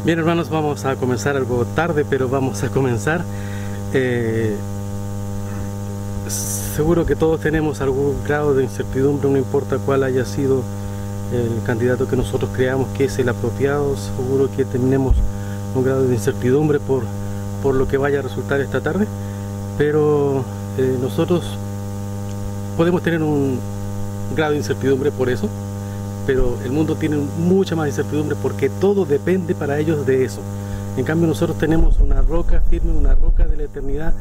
Bien, hermanos, vamos a comenzar algo tarde, pero vamos a comenzar. Seguro que todos tenemos algún grado de incertidumbre, no importa cuál haya sido el candidato que nosotros creamos que es el apropiado. Seguro que tenemos un grado de incertidumbre por lo que vaya a resultar esta tarde, pero nosotros podemos tener un grado de incertidumbre por eso, pero el mundo tiene mucha más incertidumbre porque todo depende para ellos de eso. En cambio nosotros tenemos una roca firme, una roca de la eternidad,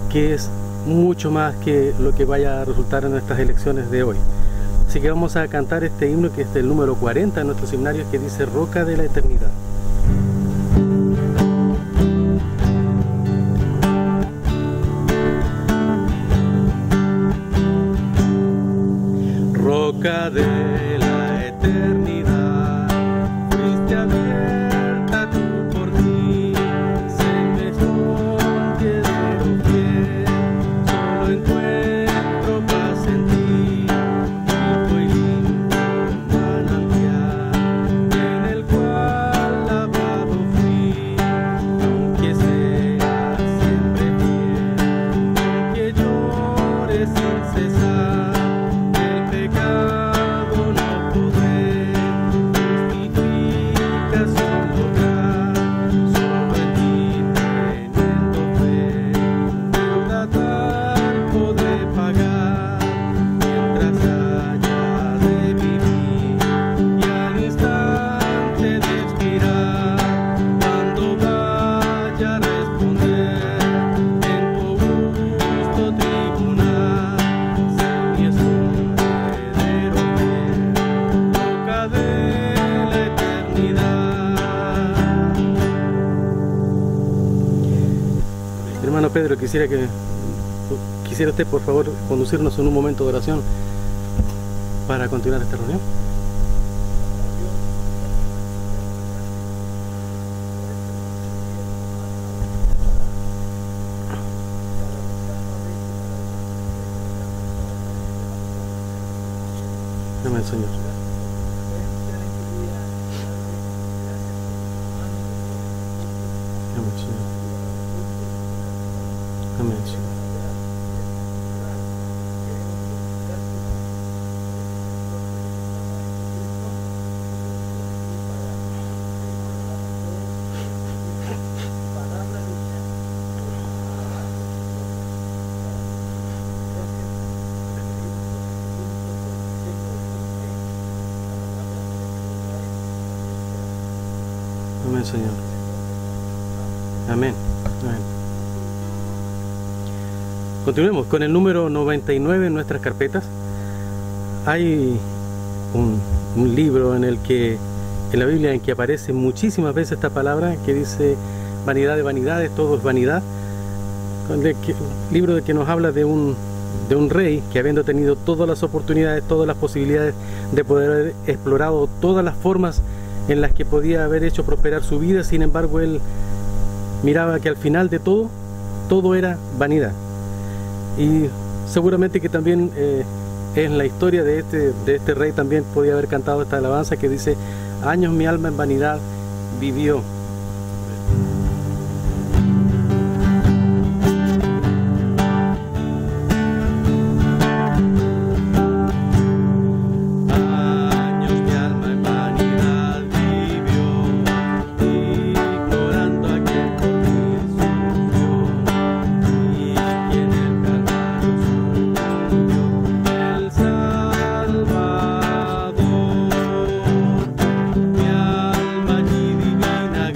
que es mucho más que lo que vaya a resultar en nuestras elecciones de hoy. Así que vamos a cantar este himno, que es el número 40 en nuestro seminario, que dice Roca de la Eternidad. Roca de la eternidad, fuiste abierta tú por mí, se me esconde de lo fiel, solo encuentro paz en ti, vivo y limpio manantial, en el cual lavado fui, aunque sea siempre fiel, aunque llore sin cesar. Pecado no podré justificación lograr, solo en ti teniendo fe, deuda tal podré pagar, mientras haya de vivir y al instante de expirar, cuando vaya a responder en tu augusto tribunal, sé mi escudo de la eternidad. Hermano Pedro, quisiera usted por favor conducirnos en un momento de oración para continuar esta reunión. Amén, Señor. Amén, Señor. Amén, Señor. Amén, Señor. Amén. Amén. Continuemos con el número 99 en nuestras carpetas. Hay un libro en la Biblia en que aparece muchísimas veces esta palabra que dice vanidad de vanidades, todo es vanidad. Libro que nos habla de un rey que, habiendo tenido todas las oportunidades, todas las posibilidades de poder haber explorado todas las formas en las que podía haber hecho prosperar su vida, sin embargo él miraba que al final de todo era vanidad. Y seguramente que también en la historia de este rey también podía haber cantado esta alabanza que dice: años mi alma en vanidad vivió. Mi alma allí divina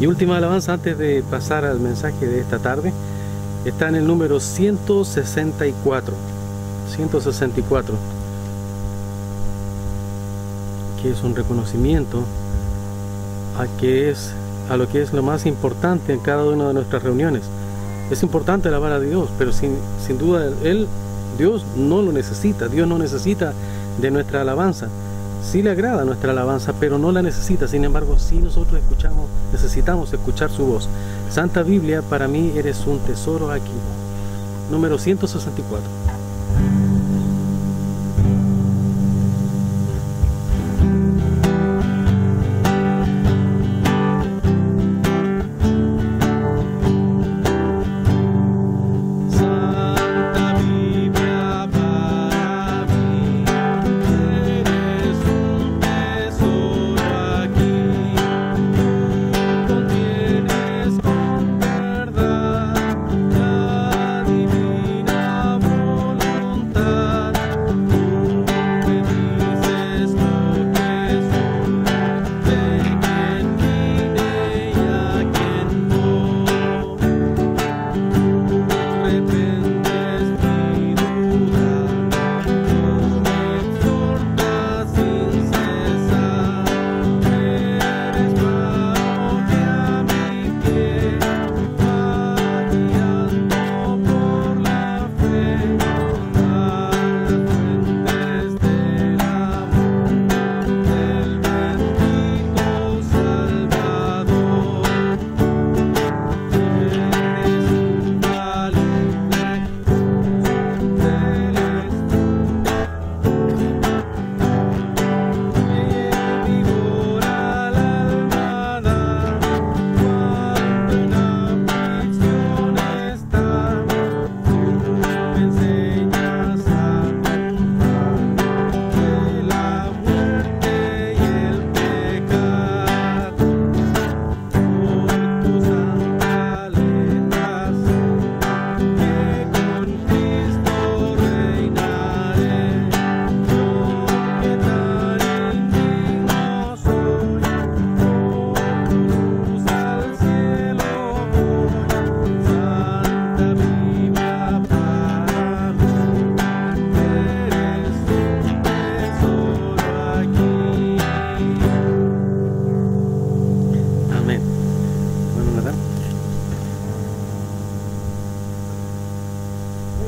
Y última alabanza antes de pasar al mensaje de esta tarde, está en el número 164. 164, que es un reconocimiento a lo que es lo más importante en cada una de nuestras reuniones. Es importante alabar a Dios, pero sin duda Dios no lo necesita. Dios no necesita de nuestra alabanza. Sí le agrada nuestra alabanza, pero no la necesita. Sin embargo, sí nosotros necesitamos escuchar su voz. Santa Biblia, para mí eres un tesoro aquí. Número 164.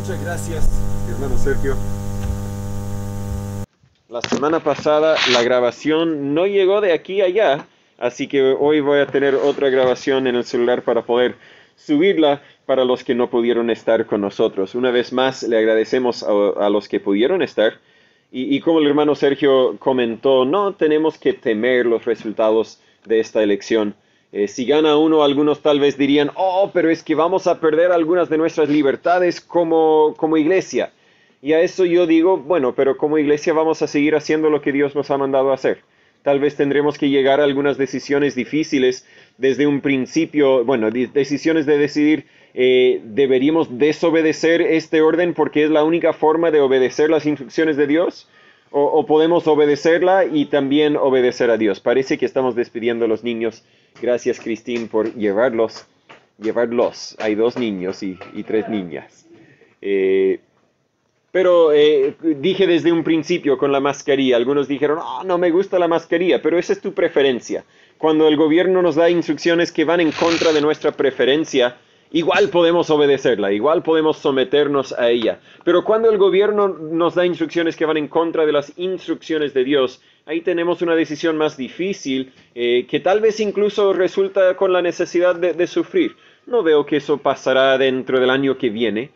Muchas gracias, hermano Sergio. La semana pasada la grabación no llegó de aquí a allá, así que hoy voy a tener otra grabación en el celular para poder subirla para los que no pudieron estar con nosotros. Una vez más le agradecemos a los que pudieron estar y como el hermano Sergio comentó, no tenemos que temer los resultados de esta elección. Si gana uno, algunos tal vez dirían, oh, pero es que vamos a perder algunas de nuestras libertades como iglesia. Y a eso yo digo, bueno, pero como iglesia vamos a seguir haciendo lo que Dios nos ha mandado a hacer. Tal vez tendremos que llegar a algunas decisiones difíciles desde un principio, bueno, decisiones de decidir, ¿deberíamos desobedecer este orden porque es la única forma de obedecer las instrucciones de Dios? ¿O podemos obedecerla y también obedecer a Dios? Parece que estamos despidiendo a los niños. Gracias, Cristín, por llevarlos. Hay 2 niños y 3 niñas. Pero dije desde un principio con la mascarilla. Algunos dijeron, oh, no me gusta la mascarilla, pero esa es tu preferencia. Cuando el gobierno nos da instrucciones que van en contra de nuestra preferencia, igual podemos obedecerla, igual podemos someternos a ella. Pero cuando el gobierno nos da instrucciones que van en contra de las instrucciones de Dios, ahí tenemos una decisión más difícil, que tal vez incluso resulta con la necesidad de sufrir. No veo que eso pasará dentro del año que viene.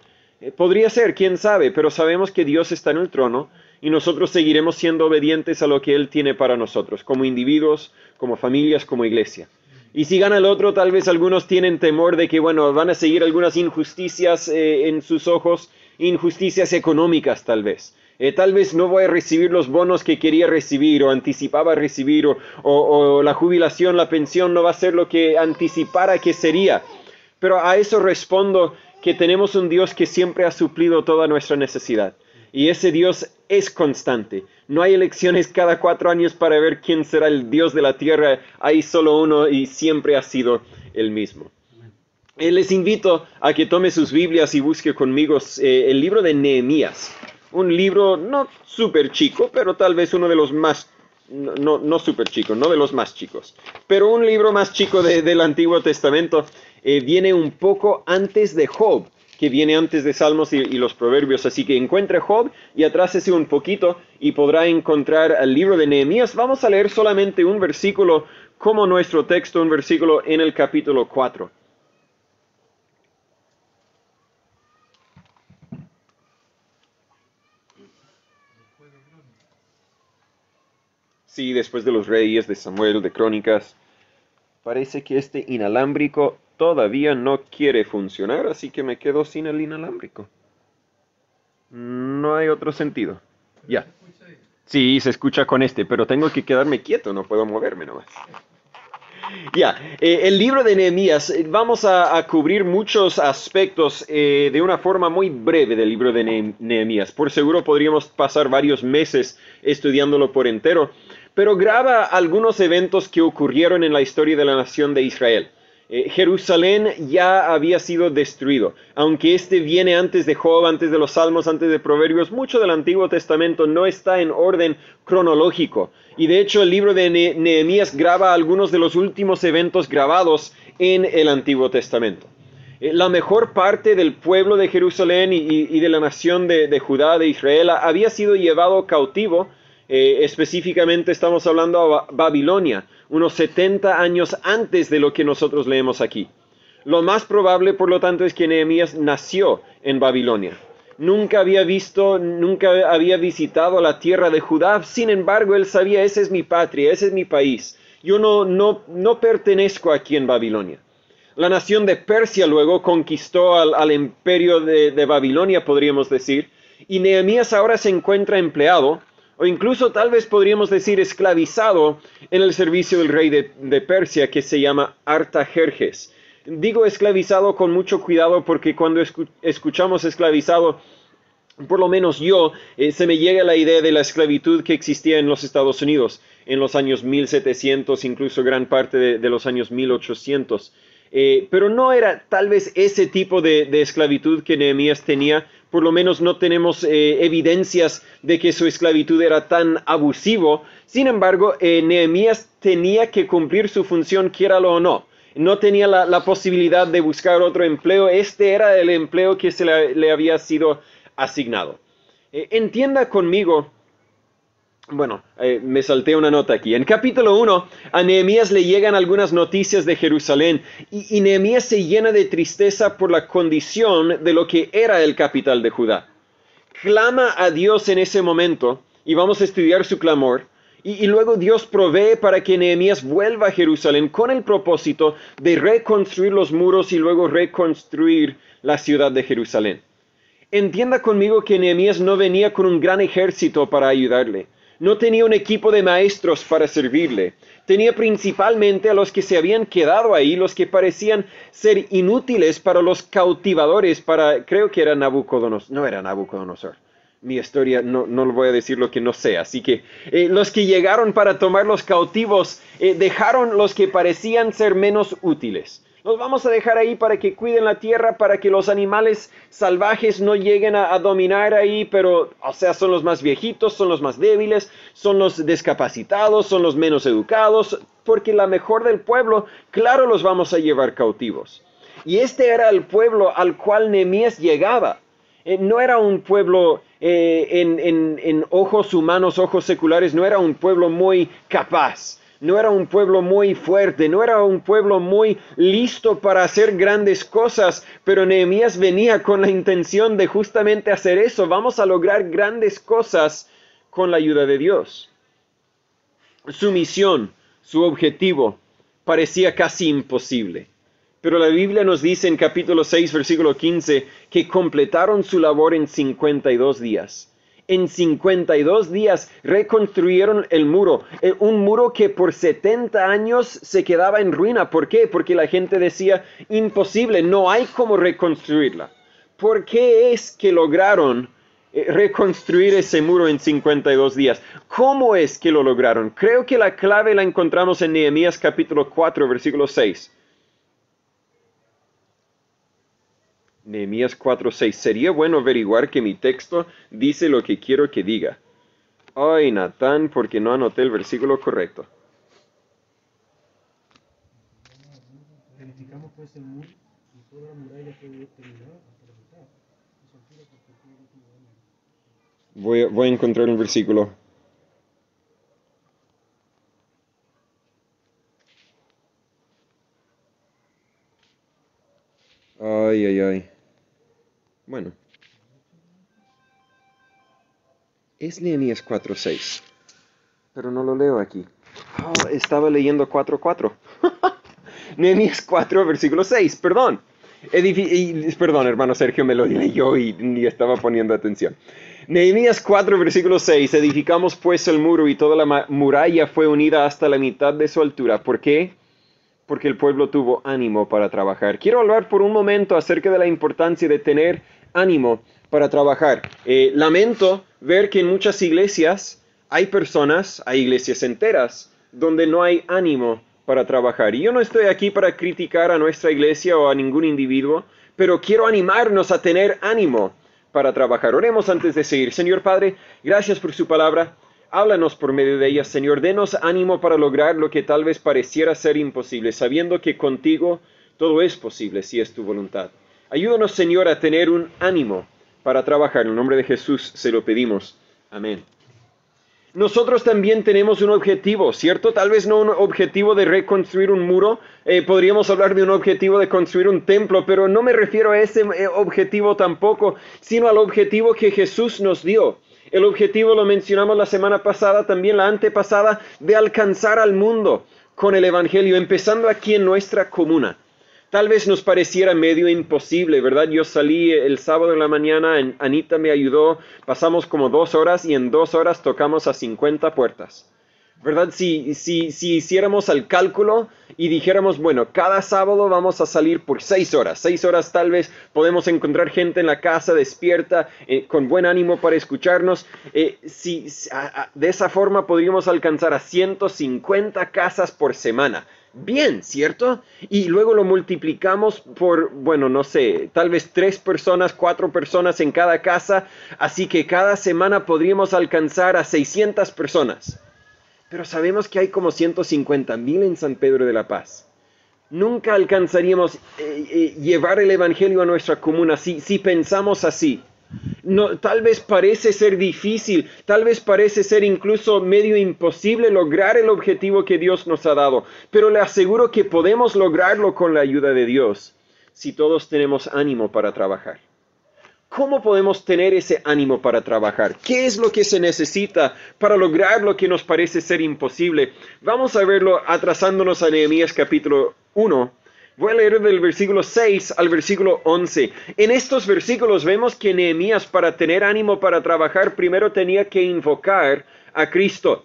Podría ser, quién sabe, pero sabemos que Dios está en el trono y nosotros seguiremos siendo obedientes a lo que Él tiene para nosotros, como individuos, como familias, como iglesia. Y si gana el otro, tal vez algunos tienen temor de que, bueno, van a seguir algunas injusticias en sus ojos, injusticias económicas tal vez. Tal vez no voy a recibir los bonos que quería recibir o anticipaba recibir, o la jubilación, la pensión no va a ser lo que anticipara que sería. Pero a eso respondo que tenemos un Dios que siempre ha suplido toda nuestra necesidad. Y ese Dios es constante. No hay elecciones cada 4 años para ver quién será el Dios de la tierra. Hay solo uno y siempre ha sido el mismo. Les invito a que tome sus Biblias y busque conmigo el libro de Nehemías. Un libro no súper chico, pero tal vez uno de los más, no súper chico, no de los más chicos, pero un libro más chico del Antiguo Testamento. Viene un poco antes de Job, que viene antes de Salmos y los Proverbios. Así que encuentre Job y atrásese un poquito y podrá encontrar el libro de Nehemías. Vamos a leer solamente un versículo como nuestro texto, un versículo en el capítulo 4. Sí, después de los Reyes, de Samuel, de Crónicas. Parece que este inalámbrico todavía no quiere funcionar, así que me quedo sin el inalámbrico. No hay otro sentido. Ya. Sí, se escucha con este, pero tengo que quedarme quieto, no puedo moverme nomás. Ya, el libro de Nehemías, vamos a cubrir muchos aspectos de una forma muy breve del libro de Nehemías. Por seguro podríamos pasar varios meses estudiándolo por entero, pero graba algunos eventos que ocurrieron en la historia de la nación de Israel. Jerusalén ya había sido destruido. Aunque este viene antes de Job, antes de los Salmos, antes de Proverbios, mucho del Antiguo Testamento no está en orden cronológico. Y de hecho el libro de Nehemías graba algunos de los últimos eventos grabados en el Antiguo Testamento. La mejor parte del pueblo de Jerusalén y de la nación de Judá, de Israel, había sido llevado cautivo. Específicamente estamos hablando a Babilonia, unos 70 años antes de lo que nosotros leemos aquí. Lo más probable, por lo tanto, es que Nehemías nació en Babilonia. Nunca había visitado la tierra de Judá. Sin embargo, él sabía, esa es mi patria, ese es mi país. Yo no pertenezco aquí en Babilonia. La nación de Persia luego conquistó al imperio de Babilonia, podríamos decir, y Nehemías ahora se encuentra empleado, o incluso tal vez podríamos decir esclavizado en el servicio del rey de Persia, que se llama Artajerjes. Digo esclavizado con mucho cuidado porque cuando escuchamos esclavizado, por lo menos yo, se me llega la idea de la esclavitud que existía en los Estados Unidos en los años 1700, incluso gran parte de los años 1800. Pero no era tal vez ese tipo de esclavitud que Nehemías tenía. Por lo menos no tenemos evidencias de que su esclavitud era tan abusivo. Sin embargo, Nehemías tenía que cumplir su función, quiéralo o no. No tenía la posibilidad de buscar otro empleo. Este era el empleo que le había sido asignado. Entienda conmigo. Bueno, me salté una nota aquí. En capítulo 1, a Nehemías le llegan algunas noticias de Jerusalén y Nehemías se llena de tristeza por la condición de lo que era el capital de Judá. Clama a Dios en ese momento y vamos a estudiar su clamor. Y luego Dios provee para que Nehemías vuelva a Jerusalén con el propósito de reconstruir los muros y luego reconstruir la ciudad de Jerusalén. Entienda conmigo que Nehemías no venía con un gran ejército para ayudarle. No tenía un equipo de maestros para servirle. Tenía principalmente a los que se habían quedado ahí, los que parecían ser inútiles para los cautivadores, creo que era Nabucodonosor. No era Nabucodonosor. Mi historia no lo voy a decir lo que no sé. Así que los que llegaron para tomar los cautivos dejaron los que parecían ser menos útiles. Los vamos a dejar ahí para que cuiden la tierra, para que los animales salvajes no lleguen a dominar ahí, pero, o sea, son los más viejitos, son los más débiles, son los discapacitados, son los menos educados, porque la mejor del pueblo, claro, los vamos a llevar cautivos. Y este era el pueblo al cual Nehemías llegaba. No era un pueblo en ojos humanos, ojos seculares, no era un pueblo muy capaz. No era un pueblo muy fuerte, no era un pueblo muy listo para hacer grandes cosas, pero Nehemías venía con la intención de justamente hacer eso. Vamos a lograr grandes cosas con la ayuda de Dios. Su misión, su objetivo, parecía casi imposible. Pero la Biblia nos dice en capítulo 6, versículo 15, que completaron su labor en 52 días. En 52 días reconstruyeron el muro, un muro que por 70 años se quedaba en ruina. ¿Por qué? Porque la gente decía, imposible, no hay cómo reconstruirla. ¿Por qué es que lograron reconstruir ese muro en 52 días. ¿Cómo es que lo lograron? Creo que la clave la encontramos en Nehemías capítulo 4, versículo 6. Nehemías 4:6. Sería bueno averiguar que mi texto dice lo que quiero que diga. Ay, Natán, porque no anoté el versículo correcto. Edificamos pues el muro y toda la muralla fue terminada hasta la mitad. Su altura porque todo lo tuvo ánimo. Voy a encontrar un versículo. Ay, ay, ay. Bueno. Es Nehemías 4:6. Pero no lo leo aquí. Oh, estaba leyendo 4:4. Nehemías 4, versículo 6. Perdón. Perdón, hermano Sergio, me lo leyó y ni estaba poniendo atención. Nehemías 4, versículo 6. Edificamos pues el muro y toda la muralla fue unida hasta la mitad de su altura. ¿Por qué? Porque el pueblo tuvo ánimo para trabajar. Quiero hablar por un momento acerca de la importancia de tener ánimo para trabajar. Lamento ver que en muchas iglesias hay iglesias enteras, donde no hay ánimo para trabajar. Y yo no estoy aquí para criticar a nuestra iglesia o a ningún individuo, pero quiero animarnos a tener ánimo para trabajar. Oremos antes de seguir. Señor Padre, gracias por su palabra. Háblanos por medio de ella, Señor. Denos ánimo para lograr lo que tal vez pareciera ser imposible, sabiendo que contigo todo es posible si es tu voluntad. Ayúdanos, Señor, a tener un ánimo para trabajar. En el nombre de Jesús se lo pedimos. Amén. Nosotros también tenemos un objetivo, ¿cierto? Tal vez no un objetivo de reconstruir un muro, podríamos hablar de un objetivo de construir un templo, pero no me refiero a ese objetivo tampoco, sino al objetivo que Jesús nos dio. El objetivo lo mencionamos la semana pasada, también la antepasada, de alcanzar al mundo con el Evangelio, empezando aquí en nuestra comuna. Tal vez nos pareciera medio imposible, ¿verdad? Yo salí el sábado en la mañana, Anita me ayudó, pasamos como 2 horas y en 2 horas tocamos a 50 puertas. ¿Verdad? Si hiciéramos el cálculo y dijéramos, bueno, cada sábado vamos a salir por 6 horas. 6 horas tal vez podemos encontrar gente en la casa despierta, con buen ánimo para escucharnos. De esa forma podríamos alcanzar a 150 casas por semana. Bien, ¿cierto? Y luego lo multiplicamos por, bueno, no sé, tal vez 3 personas, 4 personas en cada casa. Así que cada semana podríamos alcanzar a 600 personas. Pero sabemos que hay como 150,000 en San Pedro de la Paz. Nunca alcanzaríamos llevar el Evangelio a nuestra comuna si pensamos así. No, tal vez parece ser difícil, tal vez parece ser incluso medio imposible lograr el objetivo que Dios nos ha dado. Pero le aseguro que podemos lograrlo con la ayuda de Dios, si todos tenemos ánimo para trabajar. ¿Cómo podemos tener ese ánimo para trabajar? ¿Qué es lo que se necesita para lograr lo que nos parece ser imposible? Vamos a verlo atrasándonos a Nehemías capítulo 1. Voy a leer del versículo 6 al versículo 11. En estos versículos vemos que Nehemías, para tener ánimo para trabajar, primero tenía que invocar a Cristo.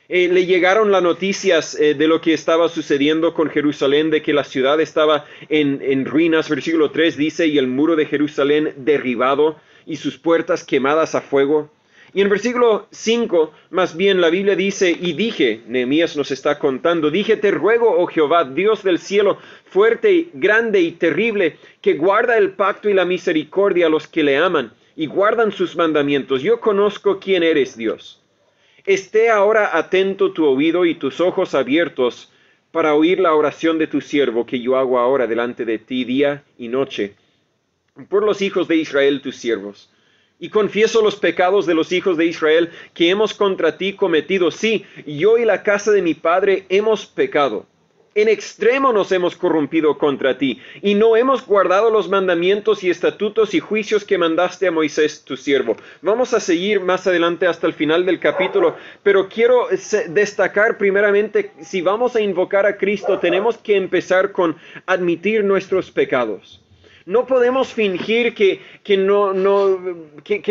Le llegaron las noticias de lo que estaba sucediendo con Jerusalén, de que la ciudad estaba en ruinas. Versículo 3 dice, y el muro de Jerusalén derribado y sus puertas quemadas a fuego. Y en versículo 5, más bien la Biblia dice, y dije, Nehemías nos está contando, dije, te ruego, oh Jehová, Dios del cielo, fuerte, grande y terrible, que guarda el pacto y la misericordia a los que le aman y guardan sus mandamientos. Yo conozco quién eres, Dios. Esté ahora atento tu oído y tus ojos abiertos para oír la oración de tu siervo que yo hago ahora delante de ti día y noche, por los hijos de Israel tus siervos. Y confieso los pecados de los hijos de Israel que hemos contra ti cometido. Sí, yo y la casa de mi padre hemos pecado. En extremo nos hemos corrompido contra ti, y no hemos guardado los mandamientos y estatutos y juicios que mandaste a Moisés tu siervo. Vamos a seguir más adelante hasta el final del capítulo, pero quiero destacar primeramente, si vamos a invocar a Cristo, tenemos que empezar con admitir nuestros pecados. No podemos fingir que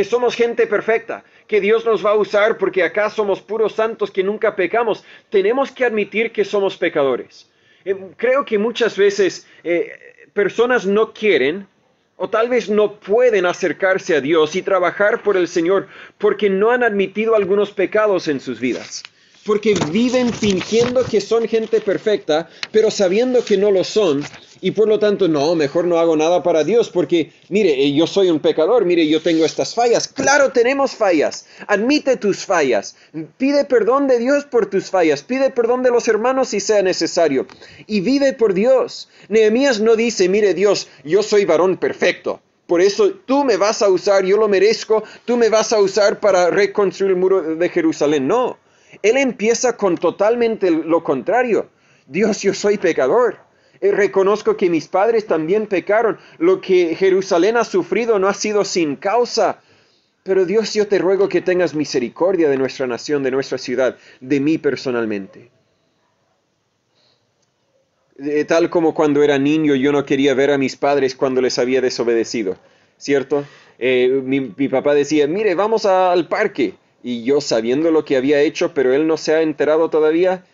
somos gente perfecta, que Dios nos va a usar porque acá somos puros santos que nunca pecamos. Tenemos que admitir que somos pecadores. Creo que muchas veces personas no quieren O tal vez no pueden acercarse a Dios y trabajar por el Señor porque no han admitido algunos pecados en sus vidas. Porque viven fingiendo que son gente perfecta, pero sabiendo que no lo son. Y por lo tanto, no, mejor no hago nada para Dios porque, mire, yo soy un pecador, mire, yo tengo estas fallas. Claro, tenemos fallas. Admite tus fallas. Pide perdón de Dios por tus fallas. Pide perdón de los hermanos si sea necesario. Y vive por Dios. Nehemías no dice, mire Dios, yo soy varón perfecto. Por eso tú me vas a usar, yo lo merezco, tú me vas a usar para reconstruir el muro de Jerusalén. No. Él empieza con totalmente lo contrario. Dios, yo soy pecador. Reconozco que mis padres también pecaron. Lo que Jerusalén ha sufrido no ha sido sin causa. Pero Dios, yo te ruego que tengas misericordia de nuestra nación, de nuestra ciudad, de mí personalmente. Tal como cuando era niño yo no quería ver a mis padres cuando les había desobedecido, ¿cierto? Mi papá decía, mire, vamos al parque. Y yo sabiendo lo que había hecho, pero él no se ha enterado todavía.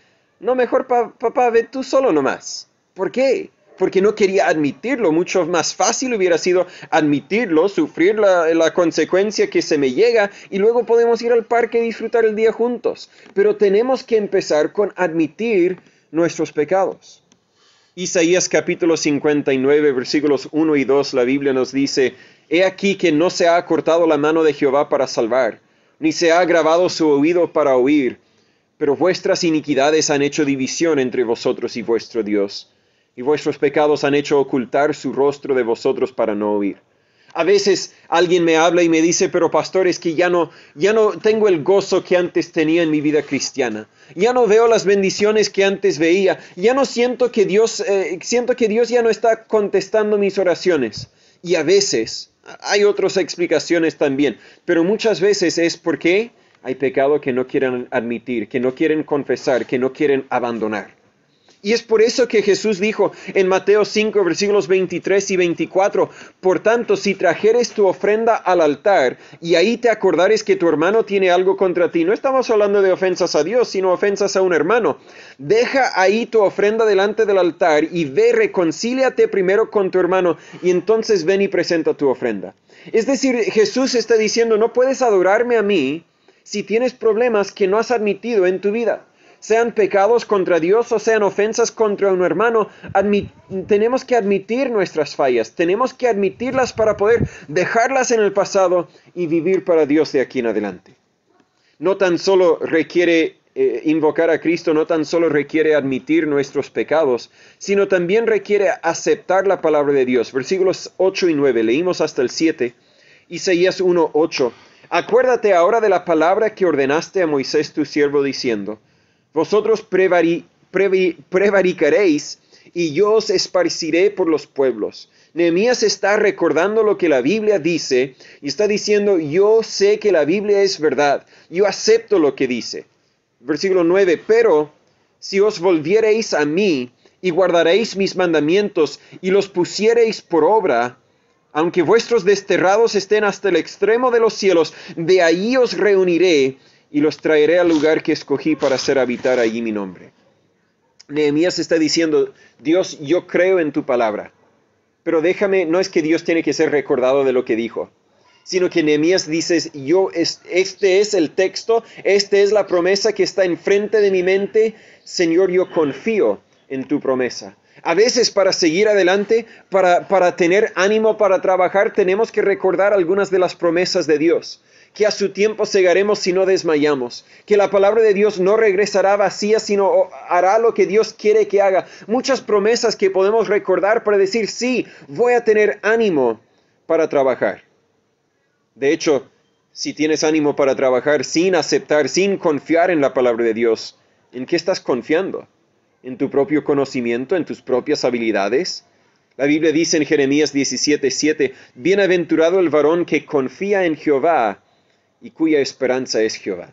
No, mejor papá, ve tú solo nomás. ¿Por qué? Porque no quería admitirlo. Mucho más fácil hubiera sido admitirlo, sufrir la consecuencia que se me llega y luego podemos ir al parque y disfrutar el día juntos. Pero tenemos que empezar con admitir nuestros pecados. Isaías capítulo 59, versículos 1 y 2, la Biblia nos dice, «He aquí que no se ha acortado la mano de Jehová para salvar, ni se ha agravado su oído para oír, pero vuestras iniquidades han hecho división entre vosotros y vuestro Dios, y vuestros pecados han hecho ocultar su rostro de vosotros para no oír». A veces alguien me habla y me dice, pero pastor, es que ya no tengo el gozo que antes tenía en mi vida cristiana. Ya no veo las bendiciones que antes veía. Ya no siento que Dios ya no está contestando mis oraciones. Y a veces, hay otras explicaciones también, pero muchas veces es porque hay pecado que no quieren admitir, que no quieren confesar, que no quieren abandonar. Y es por eso que Jesús dijo en Mateo 5, versículos 23 y 24, «Por tanto, si trajeres tu ofrenda al altar, y ahí te acordares que tu hermano tiene algo contra ti», no estamos hablando de ofensas a Dios, sino ofensas a un hermano, «deja ahí tu ofrenda delante del altar, y ve, reconcíliate primero con tu hermano, y entonces ven y presenta tu ofrenda». Es decir, Jesús está diciendo, no puedes adorarme a mí si tienes problemas que no has admitido en tu vida. Sean pecados contra Dios o sean ofensas contra un hermano, tenemos que admitir nuestras fallas, tenemos que admitirlas para poder dejarlas en el pasado y vivir para Dios de aquí en adelante. No tan solo requiere invocar a Cristo, no tan solo requiere admitir nuestros pecados, sino también requiere aceptar la palabra de Dios. Versículos 8 y 9, leímos hasta el 7, Isaías 1, 8. «Acuérdate ahora de la palabra que ordenaste a Moisés tu siervo diciendo, vosotros prevaricaréis y yo os esparciré por los pueblos». Nehemías está recordando lo que la Biblia dice y está diciendo, yo sé que la Biblia es verdad, yo acepto lo que dice. Versículo 9, «Pero si os volviereis a mí y guardaréis mis mandamientos y los pusiereis por obra, aunque vuestros desterrados estén hasta el extremo de los cielos, de ahí os reuniré y los traeré al lugar que escogí para hacer habitar allí mi nombre». Nehemías está diciendo, Dios, yo creo en tu palabra, pero déjame, no es que Dios tiene que ser recordado de lo que dijo, sino que Nehemías dice, este es el texto, esta es la promesa que está enfrente de mi mente, Señor, yo confío en tu promesa. A veces para seguir adelante, para tener ánimo para trabajar, tenemos que recordar algunas de las promesas de Dios. Que a su tiempo segaremos si no desmayamos. Que la palabra de Dios no regresará vacía, sino hará lo que Dios quiere que haga. Muchas promesas que podemos recordar para decir, sí, voy a tener ánimo para trabajar. De hecho, si tienes ánimo para trabajar sin aceptar, sin confiar en la palabra de Dios, ¿en qué estás confiando? ¿En tu propio conocimiento? ¿En tus propias habilidades? La Biblia dice en Jeremías 17:7, «Bienaventurado el varón que confía en Jehová y cuya esperanza es Jehová».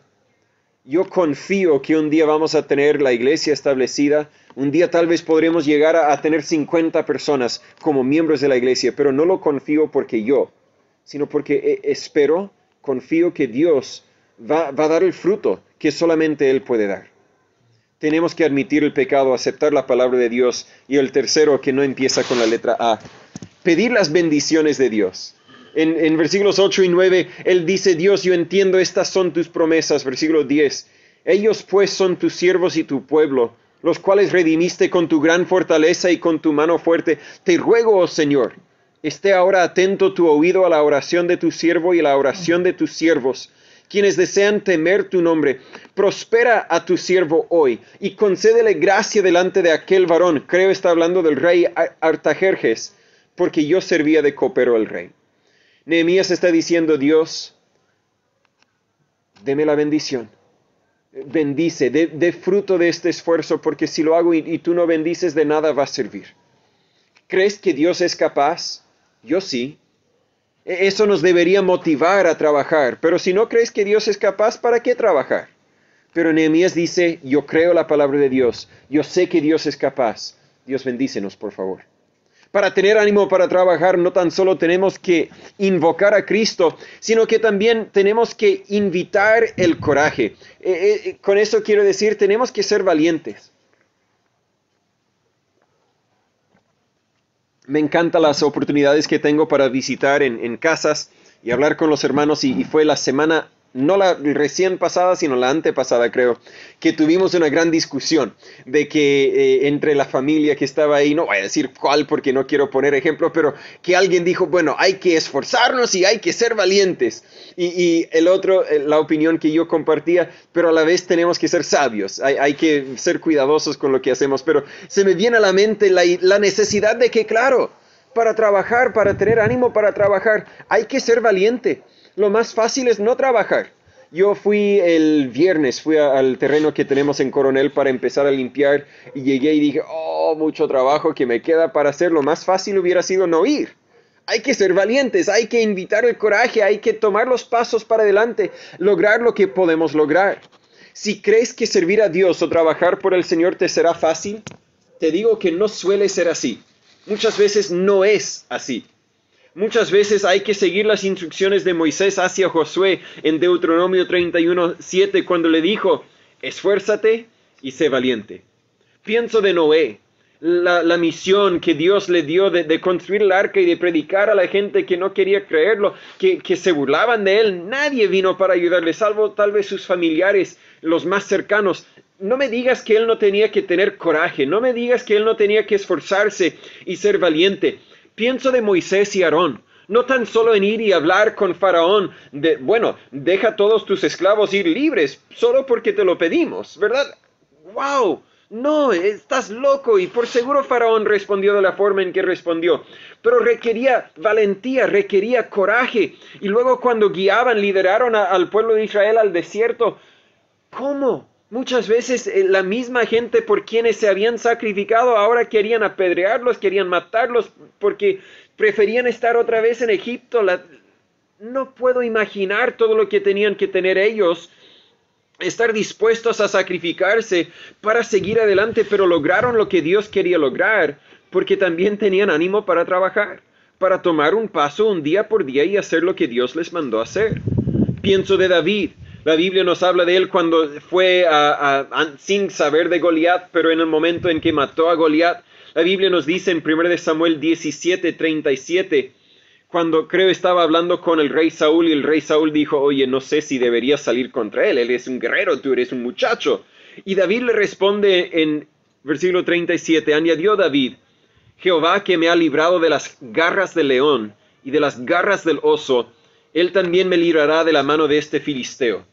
Yo confío que un día vamos a tener la iglesia establecida, un día tal vez podremos llegar a tener 50 personas como miembros de la iglesia, pero no lo confío porque yo, sino porque confío que Dios va a dar el fruto que solamente Él puede dar. Tenemos que admitir el pecado, aceptar la palabra de Dios. Y el tercero, que no empieza con la letra A, pedir las bendiciones de Dios. En versículos 8 y 9, él dice, Dios, yo entiendo, estas son tus promesas. Versículo 10, ellos pues son tus siervos y tu pueblo, los cuales redimiste con tu gran fortaleza y con tu mano fuerte. Te ruego, oh Señor, esté ahora atento tu oído a la oración de tu siervo y a la oración de tus siervos, quienes desean temer tu nombre. Prospera a tu siervo hoy y concédele gracia delante de aquel varón. Creo está hablando del rey Artajerjes, porque yo servía de copero al rey. Nehemías está diciendo, Dios, deme la bendición. Bendice, dé fruto de este esfuerzo, porque si lo hago y tú no bendices, de nada va a servir. ¿Crees que Dios es capaz? Yo sí. Eso nos debería motivar a trabajar, pero si no crees que Dios es capaz, ¿para qué trabajar? Pero Nehemías dice, yo creo la palabra de Dios, yo sé que Dios es capaz. Dios bendícenos, por favor. Para tener ánimo para trabajar, no tan solo tenemos que invocar a Cristo, sino que también tenemos que invitar el coraje. Con eso quiero decir, tenemos que ser valientes. Me encantan las oportunidades que tengo para visitar en casas y hablar con los hermanos, y fue la semana, no la recién pasada, sino la antepasada, creo, que tuvimos una gran discusión de que entre la familia que estaba ahí, no voy a decir cuál porque no quiero poner ejemplo, pero que alguien dijo, bueno, hay que esforzarnos y hay que ser valientes. Y el otro, la opinión que yo compartía, pero a la vez tenemos que ser sabios, hay que ser cuidadosos con lo que hacemos. Pero se me viene a la mente la necesidad de que, claro, para trabajar, para tener ánimo para trabajar, hay que ser valiente. Lo más fácil es no trabajar. Yo fui el viernes, fui al terreno que tenemos en Coronel para empezar a limpiar y llegué y dije, oh, mucho trabajo que me queda para hacer. Lo más fácil hubiera sido no ir. Hay que ser valientes, hay que invitar el coraje, hay que tomar los pasos para adelante, lograr lo que podemos lograr. Si crees que servir a Dios o trabajar por el Señor te será fácil, te digo que no suele ser así. Muchas veces no es así. Muchas veces hay que seguir las instrucciones de Moisés hacia Josué en Deuteronomio 31:7, cuando le dijo, esfuérzate y sé valiente. Pienso de Noé, la misión que Dios le dio de construir el arca y de predicar a la gente que no quería creerlo, que se burlaban de él. Nadie vino para ayudarle, salvo tal vez sus familiares, los más cercanos. No me digas que él no tenía que tener coraje, no me digas que él no tenía que esforzarse y ser valiente. Pienso de Moisés y Aarón, no tan solo en ir y hablar con Faraón, deja todos tus esclavos ir libres, solo porque te lo pedimos, ¿verdad? ¡Wow! No, estás loco, y por seguro Faraón respondió de la forma en que respondió, pero requería valentía, requería coraje, y luego cuando guiaban, lideraron al pueblo de Israel al desierto. ¿Cómo? Muchas veces la misma gente por quienes se habían sacrificado ahora querían apedrearlos, querían matarlos porque preferían estar otra vez en Egipto. No puedo imaginar todo lo que tenían que tener ellos, estar dispuestos a sacrificarse para seguir adelante, pero lograron lo que Dios quería lograr porque también tenían ánimo para trabajar, para tomar un paso un día por día y hacer lo que Dios les mandó hacer. Pienso de David. La Biblia nos habla de él cuando fue sin saber de Goliat, pero en el momento en que mató a Goliat. La Biblia nos dice en 1 Samuel 17:37, cuando creo estaba hablando con el rey Saúl, y el rey Saúl dijo, oye, no sé si deberías salir contra él es un guerrero, tú eres un muchacho. Y David le responde en versículo 37, añadió David, Jehová que me ha librado de las garras del león y de las garras del oso, él también me librará de la mano de este filisteo.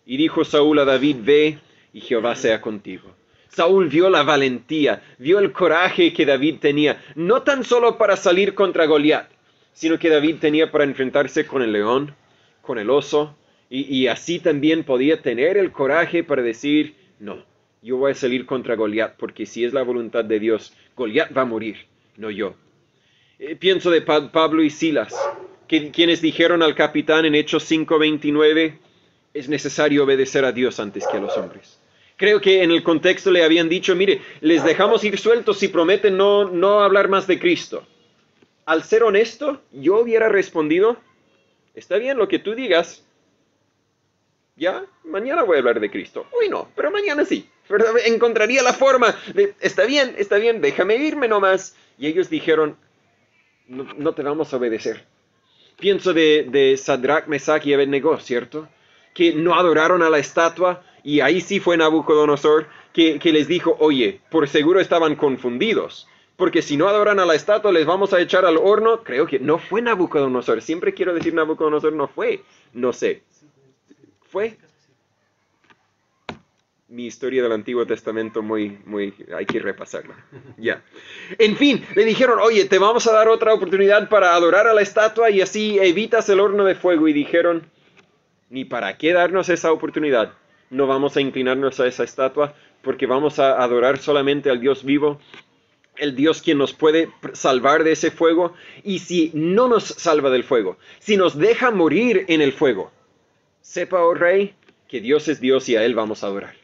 Y dijo Saúl a David, ve, y Jehová sea contigo. Saúl vio la valentía, vio el coraje que David tenía, no tan solo para salir contra Goliat, sino que David tenía para enfrentarse con el león, con el oso, y así también podía tener el coraje para decir, no, yo voy a salir contra Goliat, porque si es la voluntad de Dios, Goliat va a morir, no yo. Pienso de Pablo y Silas, quienes dijeron al capitán en Hechos 5:29, es necesario obedecer a Dios antes que a los hombres. Creo que en el contexto le habían dicho, mire, les dejamos ir sueltos si prometen no hablar más de Cristo. Al ser honesto, yo hubiera respondido, está bien lo que tú digas, ya, mañana voy a hablar de Cristo. Hoy no, pero mañana sí. ¿Verdad? Encontraría la forma de, está bien, déjame irme nomás. Y ellos dijeron, no te vamos a obedecer. Pienso de Sadrach, Mesach y Abednego, ¿cierto? Que no adoraron a la estatua, y ahí sí fue Nabucodonosor que les dijo, oye, por seguro estaban confundidos, porque si no adoran a la estatua les vamos a echar al horno. Creo que no fue Nabucodonosor, siempre quiero decir Nabucodonosor, no fue, no sé. ¿Fue? Mi historia del Antiguo Testamento hay que repasarla. Ya. En fin, le dijeron, oye, te vamos a dar otra oportunidad para adorar a la estatua y así evitas el horno de fuego. Y dijeron, ni para qué darnos esa oportunidad. No vamos a inclinarnos a esa estatua porque vamos a adorar solamente al Dios vivo, el Dios quien nos puede salvar de ese fuego. Y si no nos salva del fuego, si nos deja morir en el fuego, sepa, oh rey, que Dios es Dios y a Él vamos a adorar.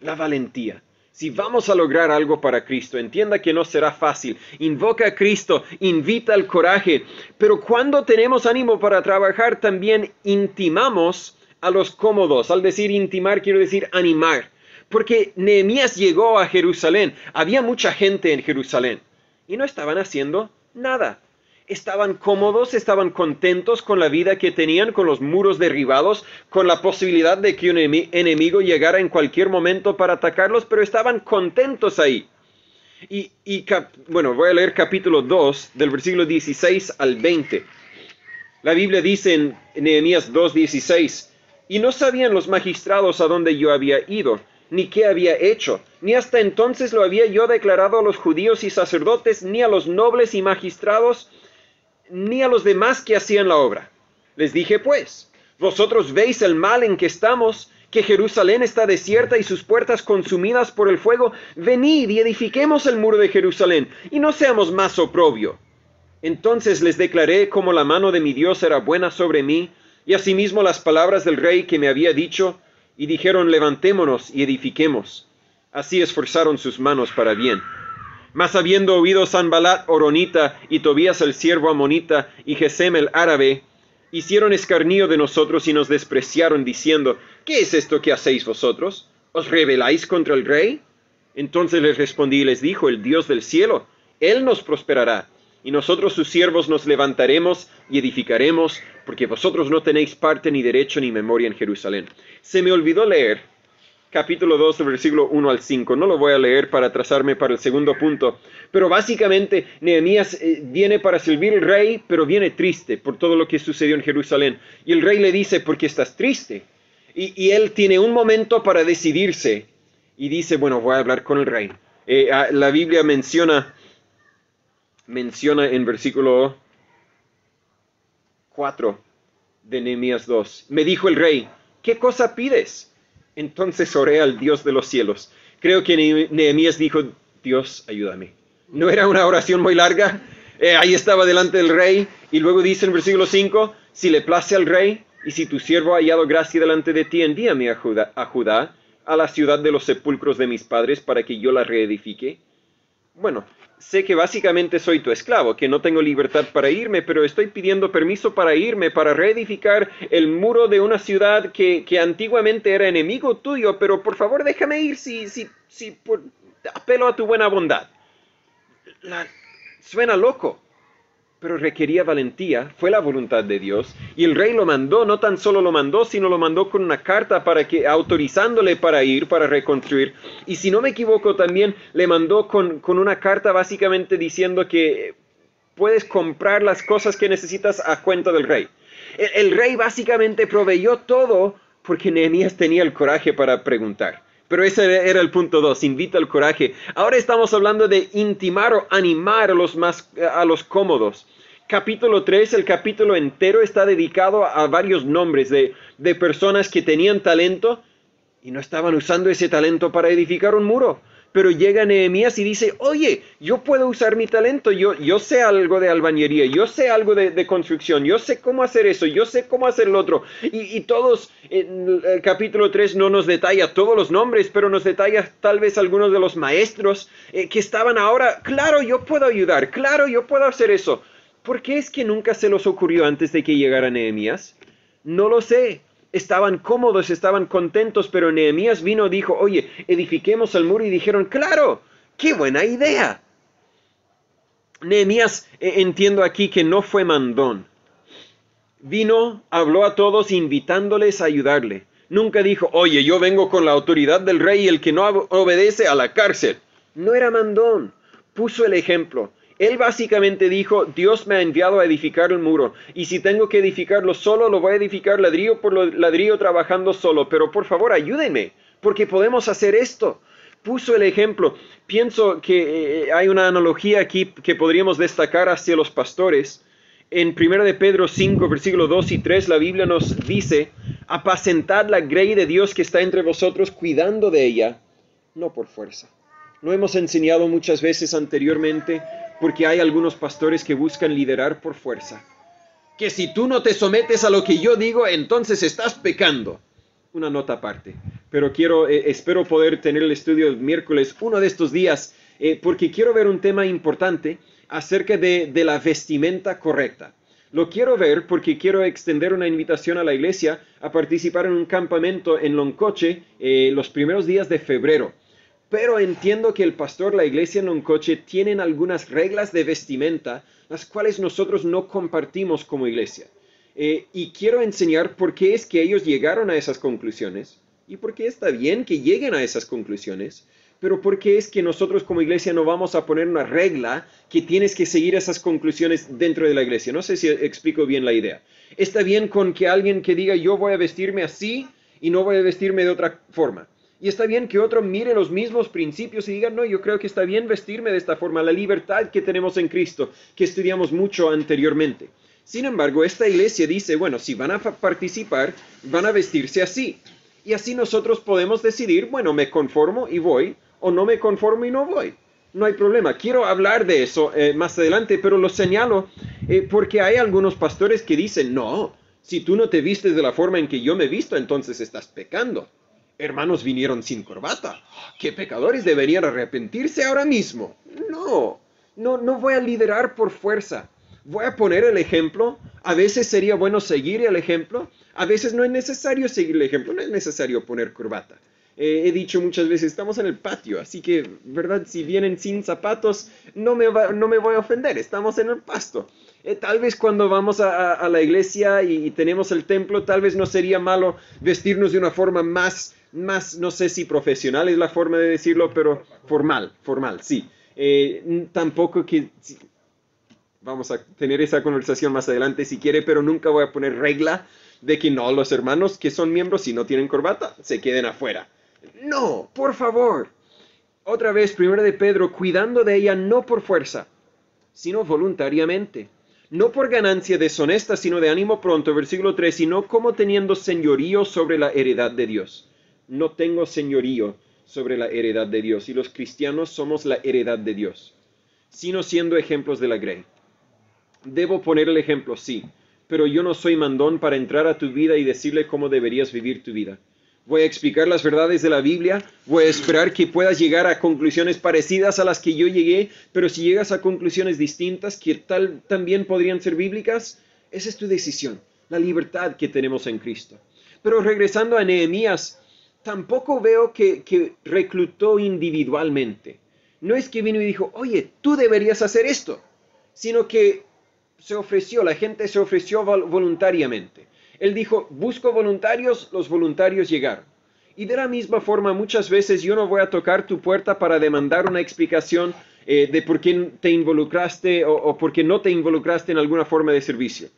La valentía. Si vamos a lograr algo para Cristo, entienda que no será fácil. Invoca a Cristo, invita al coraje. Pero cuando tenemos ánimo para trabajar, también intimamos a los cómodos. Al decir intimar, quiero decir animar. Porque Nehemías llegó a Jerusalén. Había mucha gente en Jerusalén. Y no estaban haciendo nada. Estaban cómodos, estaban contentos con la vida que tenían, con los muros derribados, con la posibilidad de que un enemigo llegara en cualquier momento para atacarlos, pero estaban contentos ahí. Bueno, voy a leer capítulo 2, del versículo 16 al 20. La Biblia dice en Nehemías 2:16, y no sabían los magistrados a dónde yo había ido, ni qué había hecho, ni hasta entonces lo había yo declarado a los judíos y sacerdotes, ni a los nobles y magistrados, ni a los demás que hacían la obra. Les dije pues, vosotros veis el mal en que estamos, que Jerusalén está desierta y sus puertas consumidas por el fuego. Venid y edifiquemos el muro de Jerusalén, y no seamos más oprobio. Entonces les declaré cómo la mano de mi Dios era buena sobre mí, y asimismo las palabras del rey que me había dicho, y dijeron, levantémonos y edifiquemos. Así esforzaron sus manos para bien. Mas habiendo oído Sanballat horonita, y Tobías el siervo amonita, y Gesem el árabe, hicieron escarnio de nosotros y nos despreciaron, diciendo, ¿qué es esto que hacéis vosotros? ¿Os rebeláis contra el rey? Entonces les respondí y les dijo, el Dios del cielo, Él nos prosperará, y nosotros sus siervos nos levantaremos y edificaremos, porque vosotros no tenéis parte ni derecho ni memoria en Jerusalén. Se me olvidó leer capítulo 2, versículo 1 al 5. No lo voy a leer para trazarme para el segundo punto. Pero básicamente Nehemías viene para servir al rey, pero viene triste por todo lo que sucedió en Jerusalén. Y el rey le dice, ¿por qué estás triste? Y él tiene un momento para decidirse. Y dice, bueno, voy a hablar con el rey. La Biblia menciona en versículo 4 de Nehemías 2. Me dijo el rey, ¿qué cosa pides? Entonces oré al Dios de los cielos. Creo que Nehemías dijo, Dios, ayúdame. No era una oración muy larga. Ahí estaba delante del rey. Y luego dice en versículo 5, si le place al rey, y si tu siervo ha hallado gracia delante de ti, envíame a Judá, a la ciudad de los sepulcros de mis padres, para que yo la reedifique. Bueno, sé que básicamente soy tu esclavo, que no tengo libertad para irme, pero estoy pidiendo permiso para irme, para reedificar el muro de una ciudad que antiguamente era enemigo tuyo, pero por favor déjame ir si apelo a tu buena bondad. Suena loco, pero requería valentía, fue la voluntad de Dios, y el rey lo mandó, no tan solo lo mandó, sino lo mandó con una carta autorizándole para ir, para reconstruir, y si no me equivoco también le mandó con una carta básicamente diciendo que puedes comprar las cosas que necesitas a cuenta del rey. El rey básicamente proveyó todo porque Nehemías tenía el coraje para preguntar. Pero ese era el punto 2, invita al coraje. Ahora estamos hablando de intimar o animar a los cómodos. Capítulo 3, el capítulo entero está dedicado a varios nombres de personas que tenían talento y no estaban usando ese talento para edificar un muro. Pero llega Nehemías y dice, oye, yo puedo usar mi talento, yo sé algo de albañería, yo sé algo de construcción, yo sé cómo hacer eso, yo sé cómo hacer lo otro. Y todos, en el capítulo 3 no nos detalla todos los nombres, pero nos detalla tal vez algunos de los maestros que estaban ahora, claro, yo puedo ayudar, claro, yo puedo hacer eso. ¿Por qué es que nunca se los ocurrió antes de que llegara Nehemías? No lo sé. Estaban cómodos, estaban contentos, pero Nehemías vino y dijo, oye, edifiquemos el muro, y dijeron, claro, qué buena idea. Nehemías, entiendo aquí que no fue mandón. Vino, habló a todos invitándoles a ayudarle. Nunca dijo, oye, yo vengo con la autoridad del rey y el que no obedece a la cárcel. No era mandón. Puso el ejemplo. Él básicamente dijo, Dios me ha enviado a edificar el muro, y si tengo que edificarlo solo, lo voy a edificar ladrillo por ladrillo trabajando solo, pero por favor ayúdenme, porque podemos hacer esto. Puso el ejemplo. Pienso que hay una analogía aquí que podríamos destacar hacia los pastores. En 1 de Pedro 5, versículos 2 y 3, la Biblia nos dice, apacentad la grey de Dios que está entre vosotros, cuidando de ella, no por fuerza. Lo hemos enseñado muchas veces anteriormente, porque hay algunos pastores que buscan liderar por fuerza. Que si tú no te sometes a lo que yo digo, entonces estás pecando. Una nota aparte. Pero espero poder tener el estudio el miércoles, uno de estos días, porque quiero ver un tema importante acerca de la vestimenta correcta. Lo quiero ver porque quiero extender una invitación a la iglesia a participar en un campamento en Loncoche los primeros días de febrero. Pero entiendo que el pastor, la iglesia en Loncoche, tienen algunas reglas de vestimenta, las cuales nosotros no compartimos como iglesia. Y quiero enseñar por qué es que ellos llegaron a esas conclusiones, y por qué está bien que lleguen a esas conclusiones, pero por qué es que nosotros como iglesia no vamos a poner una regla que tienes que seguir esas conclusiones dentro de la iglesia. No sé si explico bien la idea. Está bien con que alguien que diga yo voy a vestirme así y no voy a vestirme de otra forma. Y está bien que otro mire los mismos principios y diga, no, yo creo que está bien vestirme de esta forma, la libertad que tenemos en Cristo, que estudiamos mucho anteriormente. Sin embargo, esta iglesia dice, bueno, si van a participar, van a vestirse así. Y así nosotros podemos decidir, bueno, me conformo y voy, o no me conformo y no voy. No hay problema. Quiero hablar de eso más adelante, pero lo señalo porque hay algunos pastores que dicen, no, si tú no te vistes de la forma en que yo me visto, entonces estás pecando. Hermanos vinieron sin corbata. ¿Qué pecadores deberían arrepentirse ahora mismo? No voy a liderar por fuerza. Voy a poner el ejemplo. A veces sería bueno seguir el ejemplo. A veces no es necesario seguir el ejemplo. No es necesario poner corbata. He dicho muchas veces, estamos en el patio, así que, ¿verdad? Si vienen sin zapatos, no me voy a ofender. Estamos en el pasto. Tal vez cuando vamos a la iglesia y tenemos el templo, tal vez no sería malo vestirnos de una forma más, no sé si profesional es la forma de decirlo, pero formal, sí. Tampoco que... Vamos a tener esa conversación más adelante si quiere, pero nunca voy a poner regla de que no, los hermanos que son miembros, si no tienen corbata, se queden afuera. No, por favor. Otra vez, 1 de Pedro, cuidando de ella no por fuerza, sino voluntariamente. No por ganancia deshonesta, sino de ánimo pronto, versículo 3, sino como teniendo señorío sobre la heredad de Dios. No tengo señorío sobre la heredad de Dios, y los cristianos somos la heredad de Dios, sino siendo ejemplos de la grey. Debo poner el ejemplo, sí, pero yo no soy mandón para entrar a tu vida y decirle cómo deberías vivir tu vida. Voy a explicar las verdades de la Biblia, voy a esperar que puedas llegar a conclusiones parecidas a las que yo llegué, pero si llegas a conclusiones distintas que también podrían ser bíblicas, esa es tu decisión, la libertad que tenemos en Cristo. Pero regresando a Nehemías, tampoco veo que reclutó individualmente. No es que vino y dijo, oye, tú deberías hacer esto, sino que la gente se ofreció voluntariamente. Él dijo, busco voluntarios, los voluntarios llegaron. Y de la misma forma, muchas veces yo no voy a tocar tu puerta para demandar una explicación de por qué te involucraste o por qué no te involucraste en alguna forma de servicio.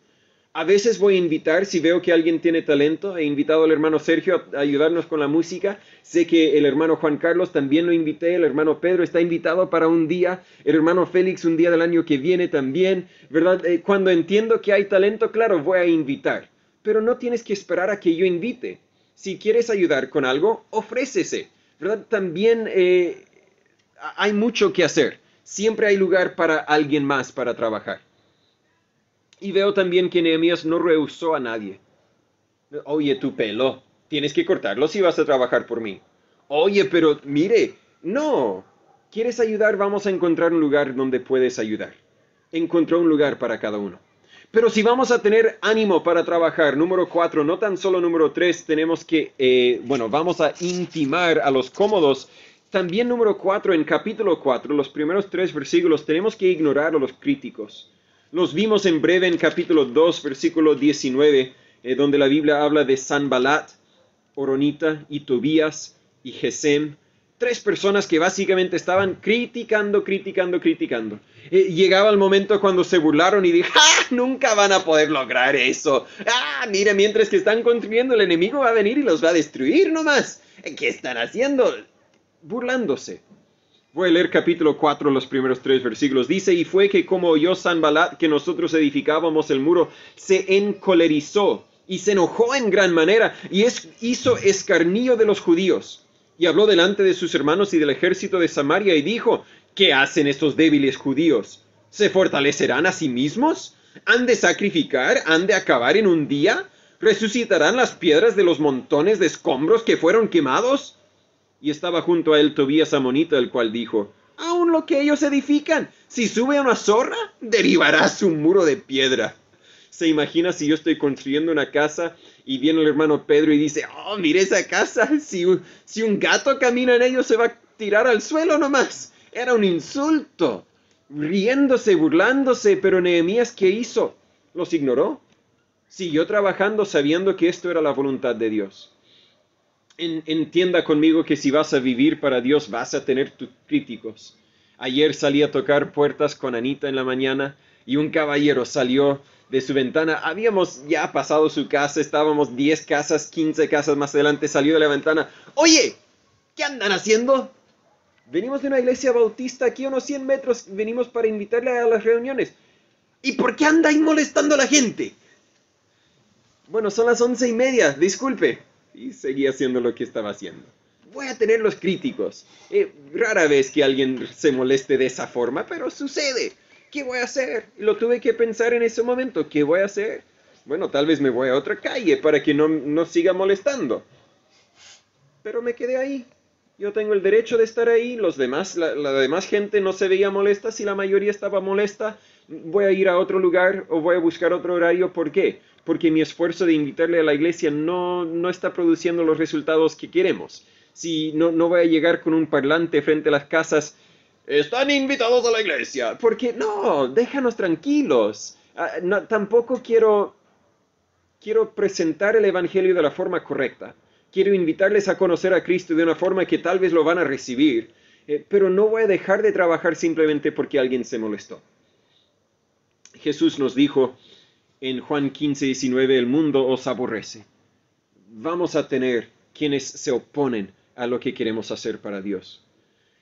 A veces voy a invitar, si veo que alguien tiene talento, he invitado al hermano Sergio a ayudarnos con la música, sé que el hermano Juan Carlos también lo invité, el hermano Pedro está invitado para un día, el hermano Félix un día del año que viene también, ¿verdad? Cuando entiendo que hay talento, claro, voy a invitar, pero no tienes que esperar a que yo invite. Si quieres ayudar con algo, ofrécese, ¿verdad? También hay mucho que hacer, siempre hay lugar para alguien más para trabajar. Y veo también que Nehemías no rehusó a nadie. Oye, tu pelo, tienes que cortarlo si vas a trabajar por mí. Oye, pero mire, no. ¿Quieres ayudar? Vamos a encontrar un lugar donde puedes ayudar. Encontró un lugar para cada uno. Pero si vamos a tener ánimo para trabajar, número 4, no tan solo número 3, tenemos que, vamos a intimar a los cómodos También número 4, en capítulo 4, los primeros 3 versículos, tenemos que ignorar a los críticos. Los vimos en breve en capítulo 2, versículo 19, donde la Biblia habla de Sanballat, Horonita y Tobías y Gesem. 3 personas que básicamente estaban criticando. Llegaba el momento cuando se burlaron y dijeron, ¡ah! Nunca van a poder lograr eso. ¡Ah! Mira, mientras que están construyendo, el enemigo va a venir y los va a destruir nomás. ¿Qué están haciendo? Burlándose. Voy a leer capítulo 4, los primeros 3 versículos. Dice, y fue que como oyó Sanballat que nosotros edificábamos el muro, se encolerizó y se enojó en gran manera y hizo escarnio de los judíos. Y habló delante de sus hermanos y del ejército de Samaria y dijo, ¿qué hacen estos débiles judíos? ¿Se fortalecerán a sí mismos? ¿Han de sacrificar? ¿Han de acabar en un día? ¿Resucitarán las piedras de los montones de escombros que fueron quemados? Y estaba junto a él Tobías amonita, el cual dijo, aun lo que ellos edifican, si sube a una zorra, derribará su muro de piedra. ¿Se imagina si yo estoy construyendo una casa y viene el hermano Pedro y dice, oh, mire esa casa, si un gato camina en ello se va a tirar al suelo nomás? Era un insulto, riéndose, burlándose, pero Nehemías, ¿qué hizo? Los ignoró. Siguió trabajando sabiendo que esto era la voluntad de Dios. Entienda conmigo que si vas a vivir para Dios vas a tener tus críticos. Ayer salí a tocar puertas con Anita en la mañana y un caballero salió de su ventana. Habíamos ya pasado su casa, estábamos 10 casas, 15 casas más adelante, salió de la ventana. Oye, ¿qué andan haciendo? Venimos de una iglesia bautista aquí a unos 100 metros, venimos para invitarle a las reuniones. ¿Y por qué andáis molestando a la gente? Bueno, son las 11:30, disculpe. Y seguía haciendo lo que estaba haciendo. Voy a tener los críticos. Rara vez que alguien se moleste de esa forma, pero sucede. ¿Qué voy a hacer? Lo tuve que pensar en ese momento. ¿Qué voy a hacer? Bueno, tal vez me voy a otra calle para que no siga molestando. Pero me quedé ahí. Yo tengo el derecho de estar ahí. La demás gente no se veía molesta. Si la mayoría estaba molesta, voy a ir a otro lugar o voy a buscar otro horario. ¿Por qué? Porque mi esfuerzo de invitarle a la iglesia no está produciendo los resultados que queremos. Si no voy a llegar con un parlante frente a las casas, están invitados a la iglesia. Porque no, déjanos tranquilos. Tampoco quiero presentar el evangelio de la forma correcta. Quiero invitarles a conocer a Cristo de una forma que tal vez lo van a recibir, pero no voy a dejar de trabajar simplemente porque alguien se molestó. Jesús nos dijo en Juan 15:19, el mundo os aborrece. Vamos a tener quienes se oponen a lo que queremos hacer para Dios.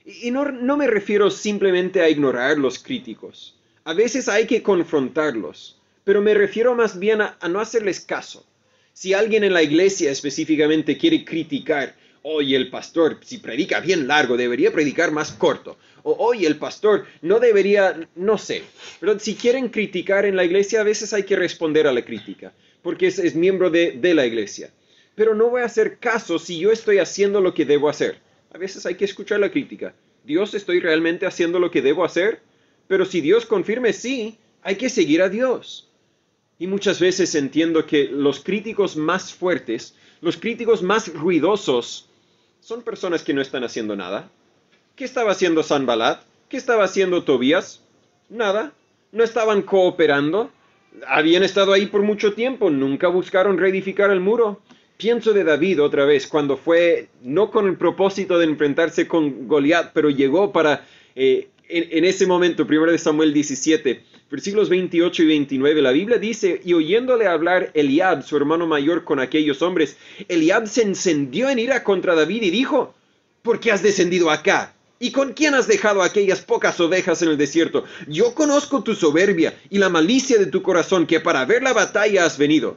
Y no me refiero simplemente a ignorar los críticos. A veces hay que confrontarlos, pero me refiero más bien a no hacerles caso. Si alguien en la iglesia específicamente quiere criticar, oye, el pastor, si predica bien largo, debería predicar más corto. O, oye, el pastor no debería, no sé. Pero si quieren criticar en la iglesia, a veces hay que responder a la crítica, porque es miembro de la iglesia. Pero no voy a hacer caso si yo estoy haciendo lo que debo hacer. A veces hay que escuchar la crítica. Dios, ¿estoy realmente haciendo lo que debo hacer? Pero si Dios confirme sí, hay que seguir a Dios. Y muchas veces entiendo que los críticos más fuertes, los críticos más ruidosos, son personas que no están haciendo nada. ¿Qué estaba haciendo Sanballat? ¿Qué estaba haciendo Tobías? Nada. No estaban cooperando. Habían estado ahí por mucho tiempo. Nunca buscaron reedificar el muro. Pienso de David otra vez, cuando fue, no con el propósito de enfrentarse con Goliat, pero llegó para, en ese momento, 1 Samuel 17, versículos 28 y 29, la Biblia dice, y oyéndole hablar Eliab, su hermano mayor, con aquellos hombres, Eliab se encendió en ira contra David y dijo, ¿por qué has descendido acá? ¿Y con quién has dejado aquellas pocas ovejas en el desierto? Yo conozco tu soberbia y la malicia de tu corazón, que para ver la batalla has venido.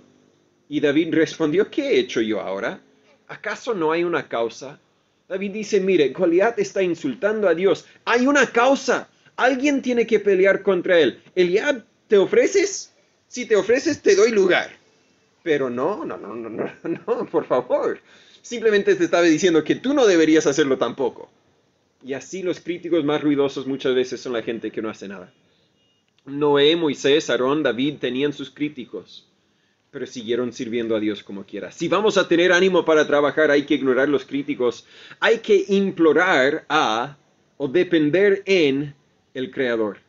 Y David respondió, ¿qué he hecho yo ahora? ¿Acaso no hay una causa? David dice, mire, Goliat está insultando a Dios. Hay una causa. Alguien tiene que pelear contra él. Eliab, ¿te ofreces? Si te ofreces, te doy lugar. Pero no, por favor. Simplemente te estaba diciendo que tú no deberías hacerlo tampoco. Y así los críticos más ruidosos muchas veces son la gente que no hace nada. Noé, Moisés, Aarón, David tenían sus críticos. pero siguieron sirviendo a Dios como quiera. Si vamos a tener ánimo para trabajar, hay que ignorar los críticos, hay que implorar a o depender en el Creador.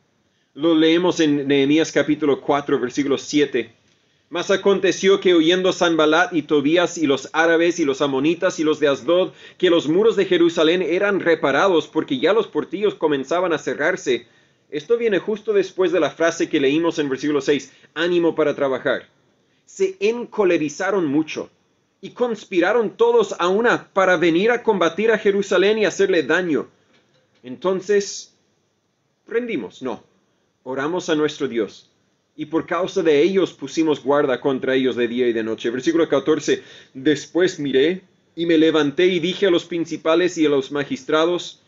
Lo leemos en Nehemías capítulo 4, versículo 7. Mas aconteció que oyendo Sanballat y Tobías y los árabes y los amonitas y los de Asdod, que los muros de Jerusalén eran reparados porque ya los portillos comenzaban a cerrarse. Esto viene justo después de la frase que leímos en versículo 6, ánimo para trabajar. Se encolerizaron mucho y conspiraron todos a una para venir a combatir a Jerusalén y hacerle daño. Entonces, rendimos, no, oramos a nuestro Dios. Y por causa de ellos pusimos guarda contra ellos de día y de noche. Versículo 14. Después miré y me levanté y dije a los principales y a los magistrados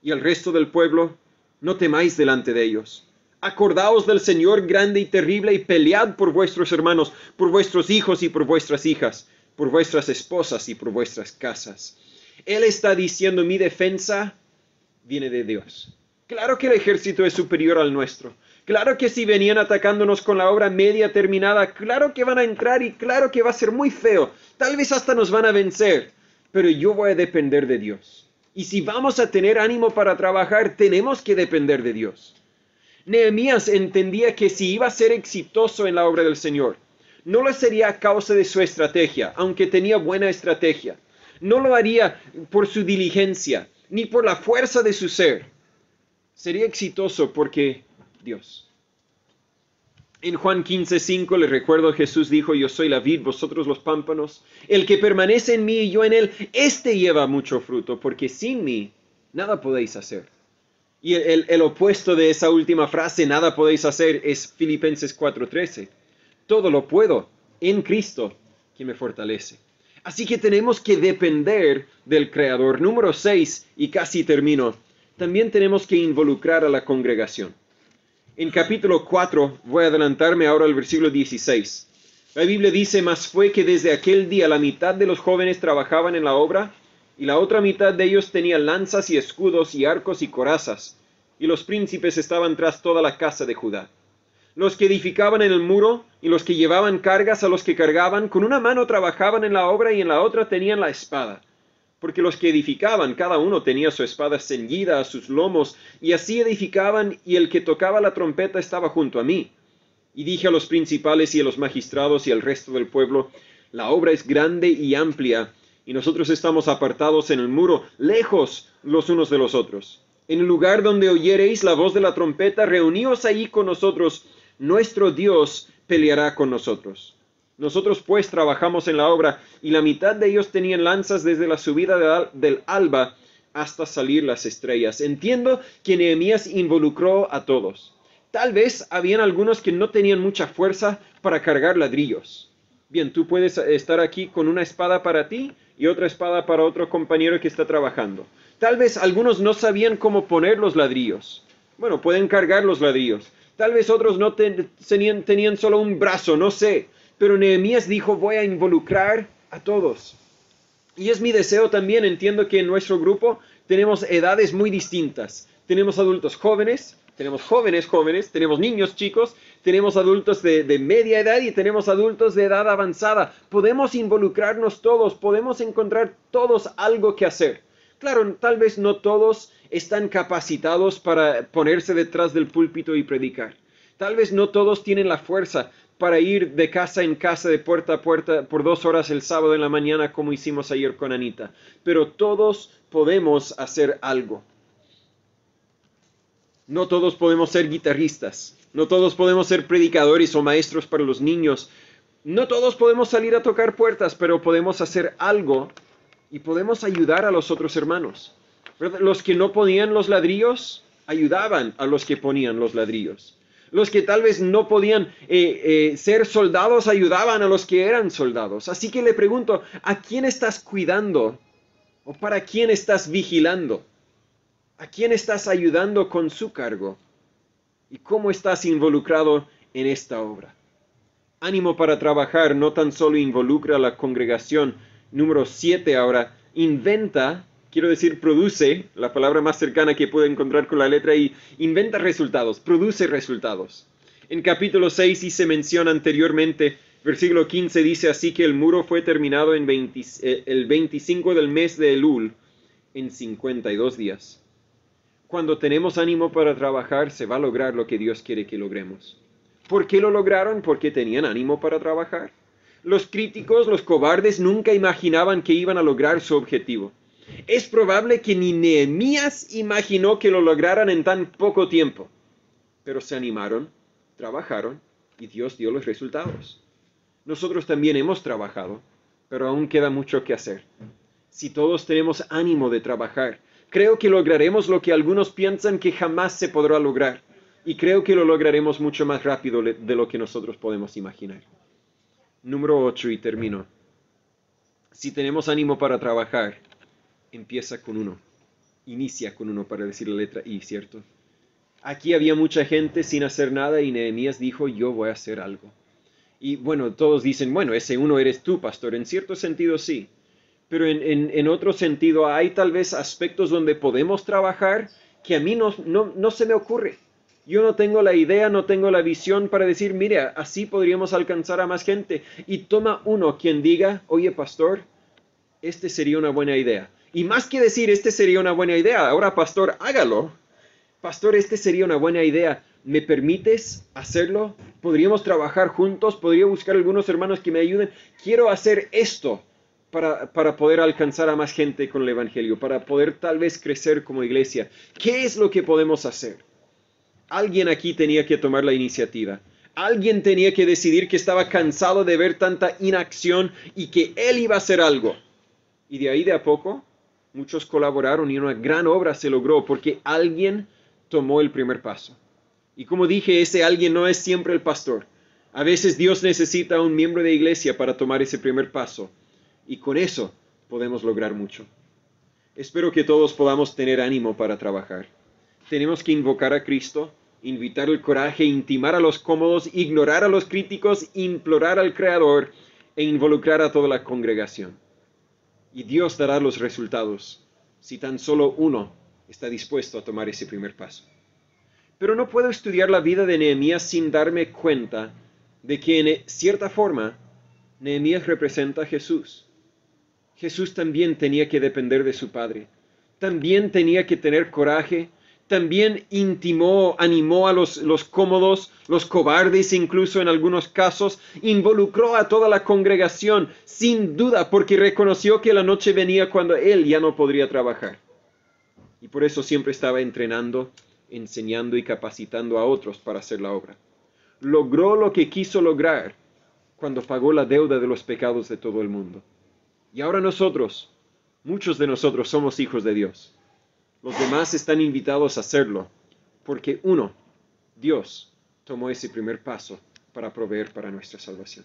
y al resto del pueblo, no temáis delante de ellos. Acordaos del Señor grande y terrible y pelead por vuestros hermanos, por vuestros hijos y por vuestras hijas, por vuestras esposas y por vuestras casas. Él está diciendo, mi defensa viene de Dios. Claro que el ejército es superior al nuestro. Claro que si venían atacándonos con la obra media terminada, claro que van a entrar y claro que va a ser muy feo. Tal vez hasta nos van a vencer, pero yo voy a depender de Dios. Y si vamos a tener ánimo para trabajar, tenemos que depender de Dios. Nehemías entendía que si iba a ser exitoso en la obra del Señor, no lo sería a causa de su estrategia, aunque tenía buena estrategia. No lo haría por su diligencia, ni por la fuerza de su ser. Sería exitoso porque Dios. En Juan 15:5 le recuerdo Jesús dijo, yo soy la vid, vosotros los pámpanos. El que permanece en mí y yo en él, éste lleva mucho fruto, porque sin mí nada podéis hacer. Y el opuesto de esa última frase, nada podéis hacer, es Filipenses 4:13. Todo lo puedo en Cristo que me fortalece. Así que tenemos que depender del Creador. Número 6, y casi termino, también tenemos que involucrar a la congregación. En capítulo 4, voy a adelantarme ahora al versículo 16. La Biblia dice, mas fue que desde aquel día la mitad de los jóvenes trabajaban en la obra, y la otra mitad de ellos tenía lanzas y escudos y arcos y corazas, y los príncipes estaban tras toda la casa de Judá. Los que edificaban en el muro, y los que llevaban cargas a los que cargaban, con una mano trabajaban en la obra y en la otra tenían la espada. Porque los que edificaban, cada uno tenía su espada ceñida a sus lomos, y así edificaban, y el que tocaba la trompeta estaba junto a mí. Y dije a los principales y a los magistrados y al resto del pueblo, la obra es grande y amplia, y nosotros estamos apartados en el muro, lejos los unos de los otros. En el lugar donde oyereis la voz de la trompeta, reuníos allí con nosotros, nuestro Dios peleará con nosotros. Nosotros pues trabajamos en la obra, y la mitad de ellos tenían lanzas desde la subida del alba hasta salir las estrellas. Entiendo que Nehemías involucró a todos. Tal vez habían algunos que no tenían mucha fuerza para cargar ladrillos. Bien, tú puedes estar aquí con una espada para ti y otra espada para otro compañero que está trabajando. Tal vez algunos no sabían cómo poner los ladrillos. Bueno, pueden cargar los ladrillos. Tal vez otros no tenían solo un brazo, no sé. Pero Nehemías dijo, voy a involucrar a todos. Y es mi deseo también, entiendo que en nuestro grupo tenemos edades muy distintas. Tenemos adultos jóvenes, tenemos jóvenes, tenemos niños chicos, tenemos adultos de media edad y tenemos adultos de edad avanzada. Podemos involucrarnos todos, podemos encontrar todos algo que hacer. Claro, tal vez no todos están capacitados para ponerse detrás del púlpito y predicar. Tal vez no todos tienen la fuerza para ir de casa en casa, de puerta a puerta, por 2 horas el sábado en la mañana, como hicimos ayer con Anita. Pero todos podemos hacer algo. No todos podemos ser guitarristas. No todos podemos ser predicadores o maestros para los niños. No todos podemos salir a tocar puertas, pero podemos hacer algo y podemos ayudar a los otros hermanos. ¿Verdad? Los que no ponían los ladrillos, ayudaban a los que ponían los ladrillos. Los que tal vez no podían ser soldados ayudaban a los que eran soldados. Así que le pregunto, ¿a quién estás cuidando? ¿O para quién estás vigilando? ¿A quién estás ayudando con su cargo? ¿Y cómo estás involucrado en esta obra? Ánimo para trabajar no tan solo involucra a la congregación. Número 7 ahora, inventa, quiero decir produce, la palabra más cercana que puedo encontrar con la letra I, inventa resultados, produce resultados. En capítulo 6 hice mención anteriormente Versículo 15 dice, así que el muro fue terminado el 25 del mes de Elul, en 52 días. Cuando tenemos ánimo para trabajar, se va a lograr lo que Dios quiere que logremos. ¿Por qué lo lograron? Porque tenían ánimo para trabajar. Los críticos, los cobardes, nunca imaginaban que iban a lograr su objetivo. Es probable que ni Nehemías imaginó que lo lograran en tan poco tiempo. Pero se animaron, trabajaron y Dios dio los resultados. Nosotros también hemos trabajado, pero aún queda mucho que hacer. Si todos tenemos ánimo de trabajar, creo que lograremos lo que algunos piensan que jamás se podrá lograr. Y creo que lo lograremos mucho más rápido de lo que nosotros podemos imaginar. Número 8 y termino. Si tenemos ánimo para trabajar, empieza con uno. Inicia con uno para decir la letra I, ¿cierto? Aquí había mucha gente sin hacer nada y Nehemías dijo, yo voy a hacer algo. Y bueno, todos dicen, bueno, ese uno eres tú, pastor. En cierto sentido sí. Pero en otro sentido hay tal vez aspectos donde podemos trabajar que a mí no se me ocurre. Yo no tengo la idea, no tengo la visión para decir, mire, así podríamos alcanzar a más gente. Y toma uno quien diga, oye, pastor, este sería una buena idea. Y más que decir, este sería una buena idea, ahora, pastor, hágalo. Pastor, este sería una buena idea. ¿Me permites hacerlo? ¿Podríamos trabajar juntos? ¿Podría buscar algunos hermanos que me ayuden? Quiero hacer esto para poder alcanzar a más gente con el Evangelio, para poder tal vez crecer como iglesia. ¿Qué es lo que podemos hacer? Alguien aquí tenía que tomar la iniciativa. Alguien tenía que decidir que estaba cansado de ver tanta inacción y que él iba a hacer algo. Y de ahí de a poco, muchos colaboraron y una gran obra se logró porque alguien tomó el primer paso. Y como dije, ese alguien no es siempre el pastor. A veces Dios necesita a un miembro de iglesia para tomar ese primer paso. Y con eso podemos lograr mucho. Espero que todos podamos tener ánimo para trabajar. Tenemos que invocar a Cristo, invitar el coraje, intimar a los cómodos, ignorar a los críticos, implorar al Creador e involucrar a toda la congregación. Y Dios dará los resultados si tan solo uno está dispuesto a tomar ese primer paso. Pero no puedo estudiar la vida de Nehemías sin darme cuenta de que en cierta forma Nehemías representa a Jesús. Jesús también tenía que depender de su Padre. También tenía que tener coraje. También animó a los cómodos, los cobardes incluso en algunos casos. Involucró a toda la congregación, sin duda, porque reconoció que la noche venía cuando él ya no podría trabajar. Y por eso siempre estaba entrenando, enseñando y capacitando a otros para hacer la obra. Logró lo que quiso lograr cuando pagó la deuda de los pecados de todo el mundo. Y ahora nosotros, muchos de nosotros somos hijos de Dios. Los demás están invitados a hacerlo, porque uno, Dios, tomó ese primer paso para proveer para nuestra salvación.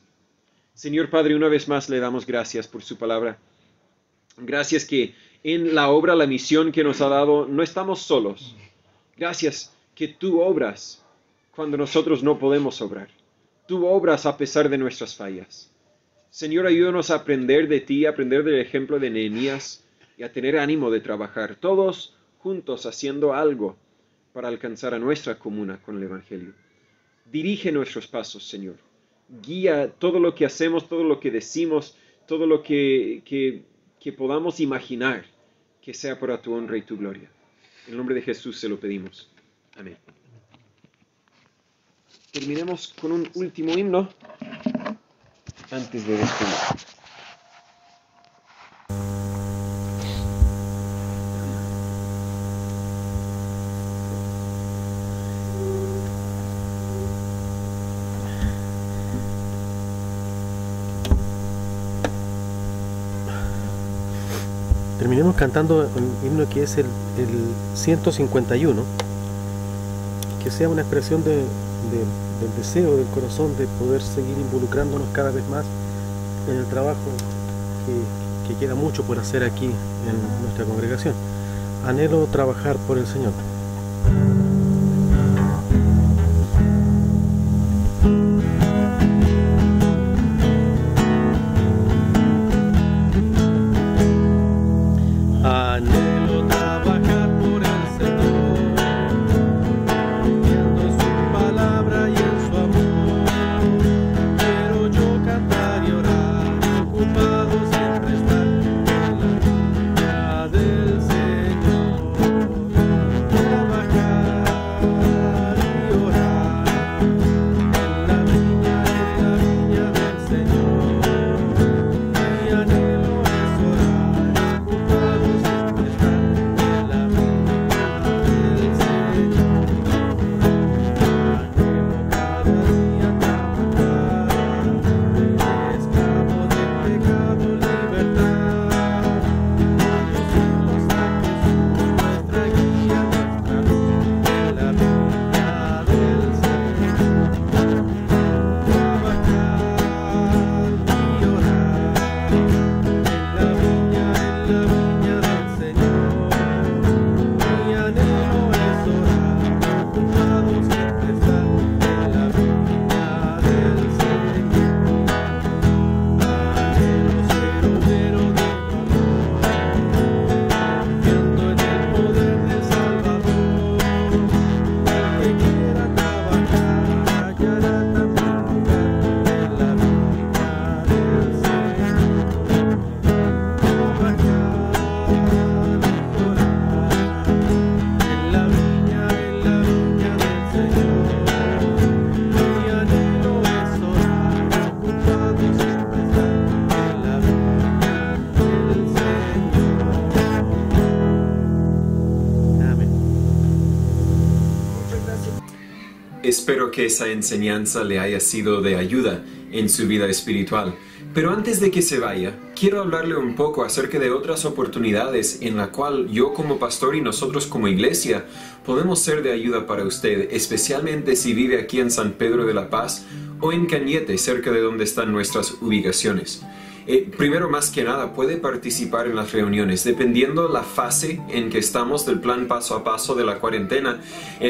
Señor Padre, una vez más le damos gracias por su palabra. Gracias que en la obra, la misión que nos ha dado, no estamos solos. Gracias que tú obras cuando nosotros no podemos obrar. Tú obras a pesar de nuestras fallas. Señor, ayúdanos a aprender de ti, a aprender del ejemplo de Nehemías y a tener ánimo de trabajar todos juntos haciendo algo para alcanzar a nuestra comuna con el Evangelio. Dirige nuestros pasos, Señor. Guía todo lo que hacemos, todo lo que decimos, todo lo que podamos imaginar, que sea para tu honra y tu gloria. En el nombre de Jesús se lo pedimos. Amén. Terminemos con un último himno antes de despedir. Terminemos cantando el himno que es el 151, que sea una expresión del deseo del corazón de poder seguir involucrándonos cada vez más en el trabajo que queda mucho por hacer aquí en nuestra congregación. Anhelo trabajar por el Señor. Anhelo trabajar por el Señor, confiando en su palabra y en su amor. Quiero yo Espero que esa enseñanza le haya sido de ayuda en su vida espiritual. Pero antes de que se vaya, quiero hablarle un poco acerca de otras oportunidades en la cual yo como pastor y nosotros como iglesia podemos ser de ayuda para usted, especialmente si vive aquí en San Pedro de la Paz o en Cañete, cerca de donde están nuestras ubicaciones. Primero, más que nada, puede participar en las reuniones, dependiendo la fase en que estamos del plan paso a paso de la cuarentena.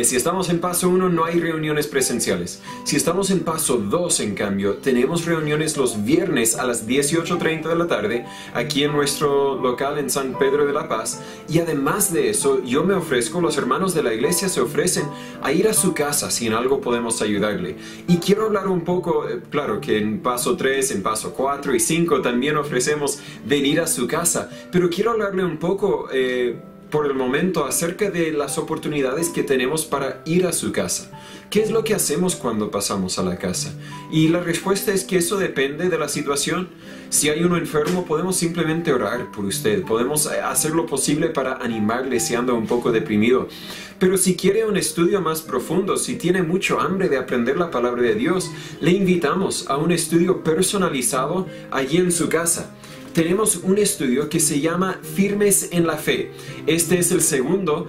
Si estamos en paso 1, no hay reuniones presenciales. Si estamos en paso 2, en cambio, tenemos reuniones los viernes a las 18:30 de la tarde, aquí en nuestro local en San Pedro de la Paz. Y además de eso, yo me ofrezco, los hermanos de la iglesia se ofrecen a ir a su casa si en algo podemos ayudarle. Y quiero hablar un poco, claro que en paso 3, en paso 4 y 5, también ofrecemos venir a su casa, pero quiero hablarle un poco por el momento acerca de las oportunidades que tenemos para ir a su casa. ¿Qué es lo que hacemos cuando pasamos a la casa? Y la respuesta es que eso depende de la situación. Si hay uno enfermo, podemos simplemente orar por usted, podemos hacer lo posible para animarle si anda un poco deprimido. Pero si quiere un estudio más profundo, si tiene mucho hambre de aprender la palabra de Dios, le invitamos a un estudio personalizado allí en su casa. Tenemos un estudio que se llama Firmes en la Fe. Este es el segundo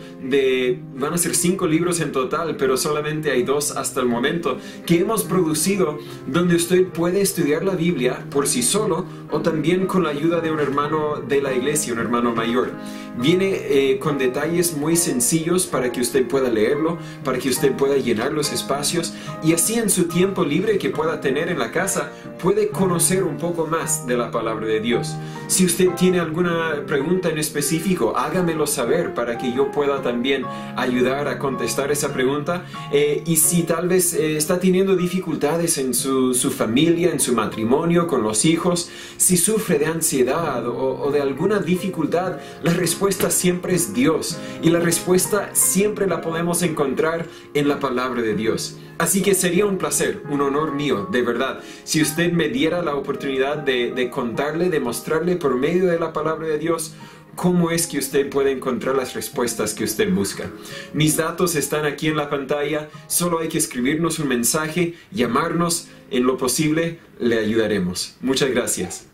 van a ser 5 libros en total, pero solamente hay 2 hasta el momento, que hemos producido donde usted puede estudiar la Biblia por sí solo o también con la ayuda de un hermano de la iglesia, un hermano mayor. Viene con detalles muy sencillos para que usted pueda leerlo, para que usted pueda llenar los espacios y así en su tiempo libre que pueda tener en la casa puede conocer un poco más de la palabra de Dios. Si usted tiene alguna pregunta en específico, hágamelo saber para que yo pueda también ayudar a contestar esa pregunta. Y si tal vez está teniendo dificultades en su familia, en su matrimonio, con los hijos, si sufre de ansiedad o de alguna dificultad, la respuesta siempre es Dios. Y la respuesta siempre la podemos encontrar en la palabra de Dios. Así que sería un placer, un honor mío, de verdad, si usted me diera la oportunidad de contarle, de mostrarle por medio de la palabra de Dios cómo es que usted puede encontrar las respuestas que usted busca. Mis datos están aquí en la pantalla, solo hay que escribirnos un mensaje, llamarnos, en lo posible le ayudaremos. Muchas gracias.